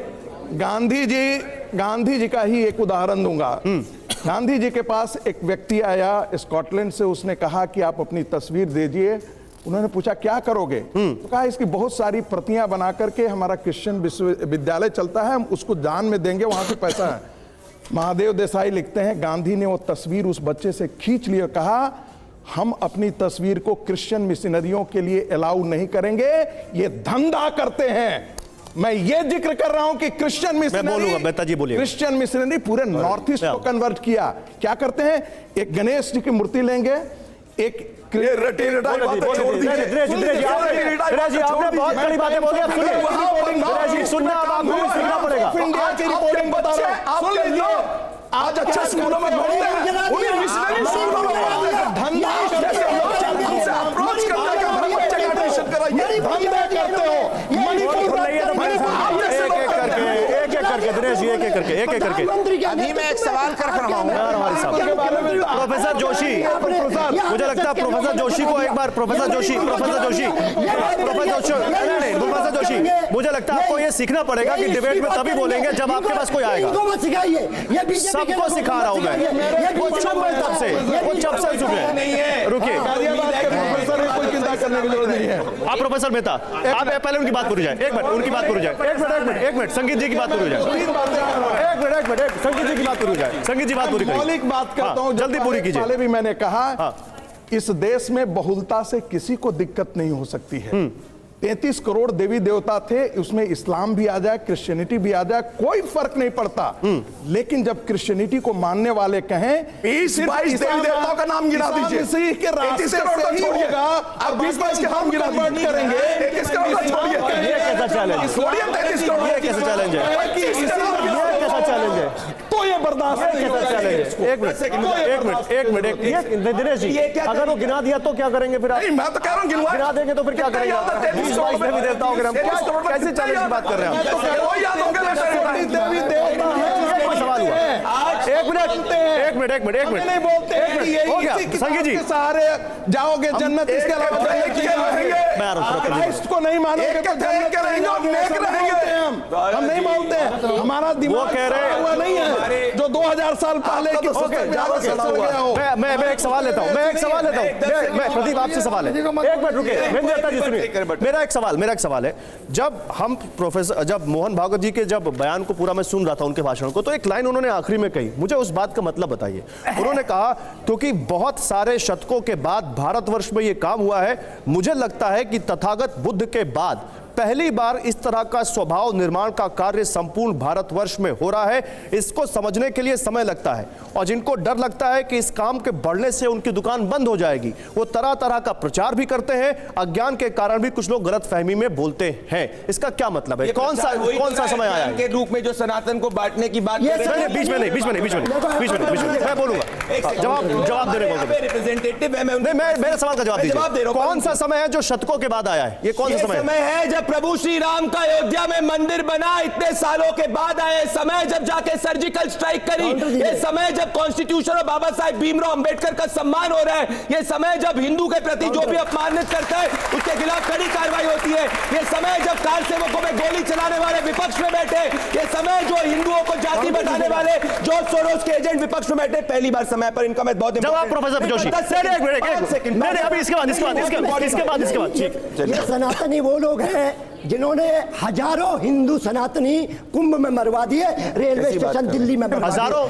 Speaker 10: गांधी जी का ही एक उदाहरण दूंगा। गांधी जी के पास एक व्यक्ति आया स्कॉटलैंड से, उसने कहा कि आप अपनी तस्वीर दीजिए। उन्होंने पूछा क्या करोगे? तो कहा इसकी बहुत सारी प्रतियां बना करके हमारा क्रिश्चियन विश्वविद्यालय चलता है, हम उसको दान में देंगे, वहां से पैसा है। महादेव देसाई लिखते हैं, गांधी ने वो तस्वीर उस बच्चे से खींच ली और कहा हम अपनी तस्वीर को क्रिश्चियन मिशनरियों के लिए अलाउ नहीं करेंगे, ये धंधा करते हैं। मैं ये जिक्र कर रहा हूं कि क्रिश्चियन मिशनरी, क्रिश्चियन मिशनरी पूरे नॉर्थ ईस्ट को कन्वर्ट किया। क्या करते हैं? एक गणेश जी की मूर्ति लेंगे, एक
Speaker 1: आपने बहुत बड़ी बातें बोली, अब सुनिए। सुनना अब आपको सीखना पड़ेगा।
Speaker 8: इंडिया की रिपोर्टिंग बता रहे हैं। आप लीजिए, आज अच्छा स्कूलों में पढ़ते हैं, उन्हें मिशनरी स्कूलों में पढ़ाते हैं। धंधा हमसे अप्रोच करने का हर बच्चे का एडमिशन कराइए। धंधा करते हो।
Speaker 1: एक एक करके
Speaker 6: अभी मैं एक सवाल कर रहा हूँ
Speaker 1: प्रोफेसर जोशी, मुझे लगता है प्रोफेसर जोशी को एक बार प्रोफेसर जोशी मुझे लगता है आपको ये सीखना पड़ेगा कि डिबेट में तभी बोलेंगे जब आपके पास कोई आएगा। सबको सिखा रहा हूं मैं। वो चुप है तब से चुप है। रुकिए,
Speaker 10: कोई चिंता करने की जरूरत नहीं है।
Speaker 1: आप प्रोफेसर मेहता, आप पहले उनकी बात पूरी जाए। एक मिनट उनकी बात पूरी जाए। एक मिनट संगीत जी की बात पूरी हो जाए। एक मिनट संगीत जी की बात पूरी हो जाए। संगीत जी बात पूरी करिए।
Speaker 10: मौलिक बात करता हूं,
Speaker 1: जल्दी पूरी कीजिए।
Speaker 10: पहले भी मैंने कहा इस देश में बहुलता से किसी को दिक्कत नहीं हो सकती है। 33 करोड़ देवी देवता थे, उसमें इस्लाम भी आ जाए, क्रिश्चियनिटी भी आ जाए, कोई फर्क नहीं पड़ता। लेकिन जब क्रिश्चियनिटी को मानने वाले कहें
Speaker 8: 20-22 देवी देवताओं का नाम गिना दीजिए।
Speaker 10: 33 करोड़ का छोड़िएगा,
Speaker 8: आप 20-22 के नाम गिना
Speaker 10: करेंगे।
Speaker 8: 33 करोड़ का छोड़िए।
Speaker 1: ये कैसा चैलेंज है?
Speaker 8: छोड़िए 33 करोड़।
Speaker 1: ये कैसा चैलेंज है? ये कैसा चैलेंज है?
Speaker 10: तो ये बर्दाश्त नहीं होगा।
Speaker 1: एक मिनट दिनेश जी, अगर वो गिना दिया तो क्या करेंगे फिर आप?
Speaker 8: नहीं, मैं तो कह रहा हूं गिना
Speaker 1: देंगे तो फिर क्या करेंगे? 20-22 देवी देवता हो गए, कैसे चैलेंज की बात कर रहे हैं आप? सवाल हुआ। एक मिनट
Speaker 10: नहीं बोलते
Speaker 1: हो गया। संगीत जी
Speaker 10: सहारे जाओगे जन्नत, इसके अलावा क्राइस्ट को नहीं मानोगे तो जन्नत हम नहीं बोलते हैं। हमारा दिमाग
Speaker 1: कह रहे हैं
Speaker 10: हुआ नहीं है जो 2000 साल पहले की
Speaker 1: मैं एक सवाल लेता हूं। मैं प्रदीप आपसे सवाल है। एक मिनट रुकिए, जी सुनिए। मेरा एक सवाल है। जब मोहन भागवत जी के जब बयान को पूरा मैं सुन रहा था उनके भाषण को, तो एक लाइन उन्होंने आखिरी में कही, मुझे उस बात का मतलब बताइए। उन्होंने कहा क्योंकि बहुत सारे शतकों के बाद भारतवर्ष में यह काम हुआ है, मुझे लगता है कि तथागत बुद्ध के बाद पहली बार इस तरह का स्वभाव निर्माण का कार्य संपूर्ण भारतवर्ष में हो रहा है। इसको समझने के लिए समय लगता है, और जिनको डर लगता है कि इस काम के बढ़ने से उनकी दुकान बंद हो जाएगी, वो तरह तरह का प्रचार भी करते हैं। अज्ञान के कारण भी कुछ लोग गलतफहमी में बोलते हैं। इसका क्या मतलब है? कौन सा समय आया है
Speaker 3: के रूप में जो सनातन को बांटने की बात कर रहे हैं?
Speaker 1: बीच में मैं बोलूंगा। जवाब देने को
Speaker 3: रिप्रेजेंटेटिव है।
Speaker 1: मेरे सवाल का जवाब दीजिए। कौन सा समय है जो शतकों के बाद आया है? ये कौन सा समय
Speaker 3: है जब प्रभु श्री राम का अयोध्या में मंदिर बना, इतने सालों के बाद आए समय जब जाके सर्जिकल स्ट्राइक करी, ये समय जब कॉन्स्टिट्यूशन और बाबा साहेब भीमराव अंबेडकर का सम्मान हो रहा है, ये समय जब हिंदू के प्रति जो भी अपमानित करता है उसके खिलाफ कड़ी कार्रवाई होती है, ये समय जब कार सेवकों में गोली चलाने वाले विपक्ष में बैठे, ये समय जो हिंदुओं को जाति बताने वाले जॉर्ज सोरोस के एजेंट विपक्ष में बैठे, पहली बार समय पर इनका मैं बहुत
Speaker 1: जवाब प्रोफेसर जोशी।
Speaker 4: ये सनातनी वो लोग हैं जिन्होंने हजारों हिंदू सनातनी कुंभ में मरवा दिए, रेलवे स्टेशन दिल्ली में
Speaker 1: हजारों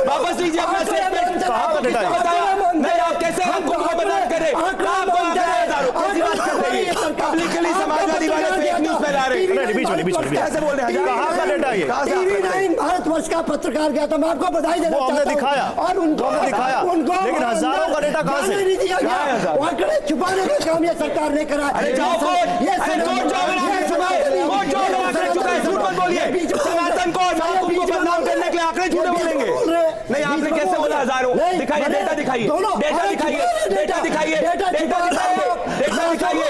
Speaker 3: वापस लीजिए अपना स्टेटमेंट। नहीं, आप कैसे हमको बदनाम करें? पब्लिकली समाजवादी वाले फेक न्यूज़ ला रहे हैं?
Speaker 1: नहीं, बीच में
Speaker 3: कैसे बोल रहे हैं?
Speaker 1: कहाँ का डेटा ये?
Speaker 4: TV9 भारतवर्ष का पत्रकार गया था, मैं आपको बधाई देना
Speaker 1: वो हमने
Speaker 4: चाहता हूं।
Speaker 1: दिखाया,
Speaker 4: और उनको
Speaker 1: वो हमने दिखाया, लेकिन हजारों का डेटा कहाँ से?
Speaker 4: जाने नहीं दिया
Speaker 3: कहाँ है
Speaker 4: गया,
Speaker 3: हजारों?
Speaker 4: आंकड़े छुपाने का काम ये सरकार ने करा।
Speaker 3: अरे जाओ कोर्ट, अरे कोर्ट जाओ, आंकड़े छुपाए, कोर्ट जाओ, आंकड़े छुपाए, झूठ मत बोलिए। सनातन को और मासूम को बदनाम करने के लिए आंकड़े झूठे बोलेंगे। नहीं, आपने कैसे बोला हजारों? दिखाइए, डेटा दिखाइए, डेटा दिखाइए, डेटा दिखाइए, डेटा दिखाइए, डेटा दिखाइए।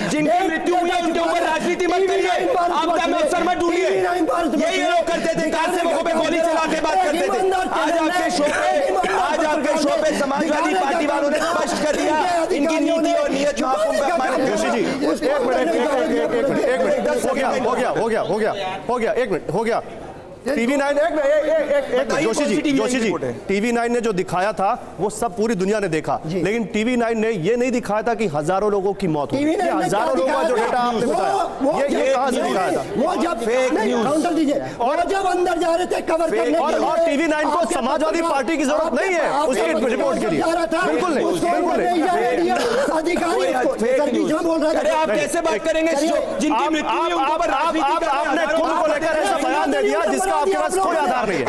Speaker 3: जिनकी मृत्यु हुई है उनके ऊपर राजनीति मत करिए, आपदा में अवसर मत ढूंढिए। यही लोग करते थे, कार सेवकों पे गोली चला के बात करते थे। आज आपके शो पे समाजवादी पार्टी वालों ने स्पष्ट कर दिया इनकी नीति और नीयत मासूम का अपमान।
Speaker 1: जोशी जी, एक मिनट, हो गया, एक मिनट, हो गया। TV9 जोशी जी, TV9 ने जो दिखाया था वो सब पूरी दुनिया ने देखा, लेकिन TV9 ने ये नहीं दिखाया था कि हजारों लोगं की मौत हुई। ये हजारों लोगों का जो डेटा आपने बताया, ये कहां से दिखाया था?
Speaker 4: वो जब काउंटर दीजिए, और जब अंदर जा रहे थे कवर करने के लिए,
Speaker 1: और TV9 को समाजवादी पार्टी की जरूरत नहीं है उसकी रिपोर्ट के लिए। बिल्कुल नहीं, बिल्कुल नहीं।
Speaker 4: अधिकारी बोल रहा
Speaker 3: अरे आप कैसे बात करेंगे? जिनकी मृत्यु हुई उनके ऊपर राजनीति कर रहे हैं।
Speaker 1: आपने खुद को लेकर ऐसा बयान दे दिया जिसका आपके पास कोई आधार नहीं है,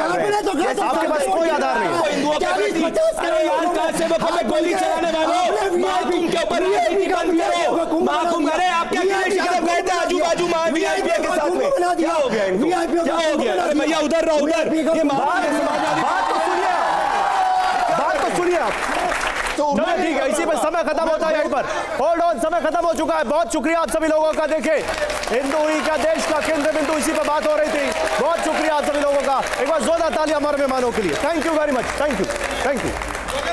Speaker 1: आपके पास कोई आधार नहीं है।
Speaker 3: हिंदुओं के प्रति, अरे यार कार सेवकों पे गोली चलाने वालों, मासूम के ऊपर राजनीति बंद करो। मासूम करे, आप क्या अखिलेश यादव गए थे आजू बाजू VIP के साथ में? क्या हो गया इनको? क्या हो गया? अरे भैया उधर रहो, उधर। ये
Speaker 1: बात तो सुनिए आप। चलो ठीक है, इसी पर समय खत्म होता है, यहीं पर होल्ड ऑन, समय खत्म हो चुका है। बहुत शुक्रिया आप सभी लोगों का। देखे हिंदू ही का देश का केंद्र बिंदु, इसी पर बात हो रही थी। बहुत शुक्रिया आप सभी लोगों का। एक बार जोरदार ताली हमारे मेहमानों के लिए। Thank you very much, thank you.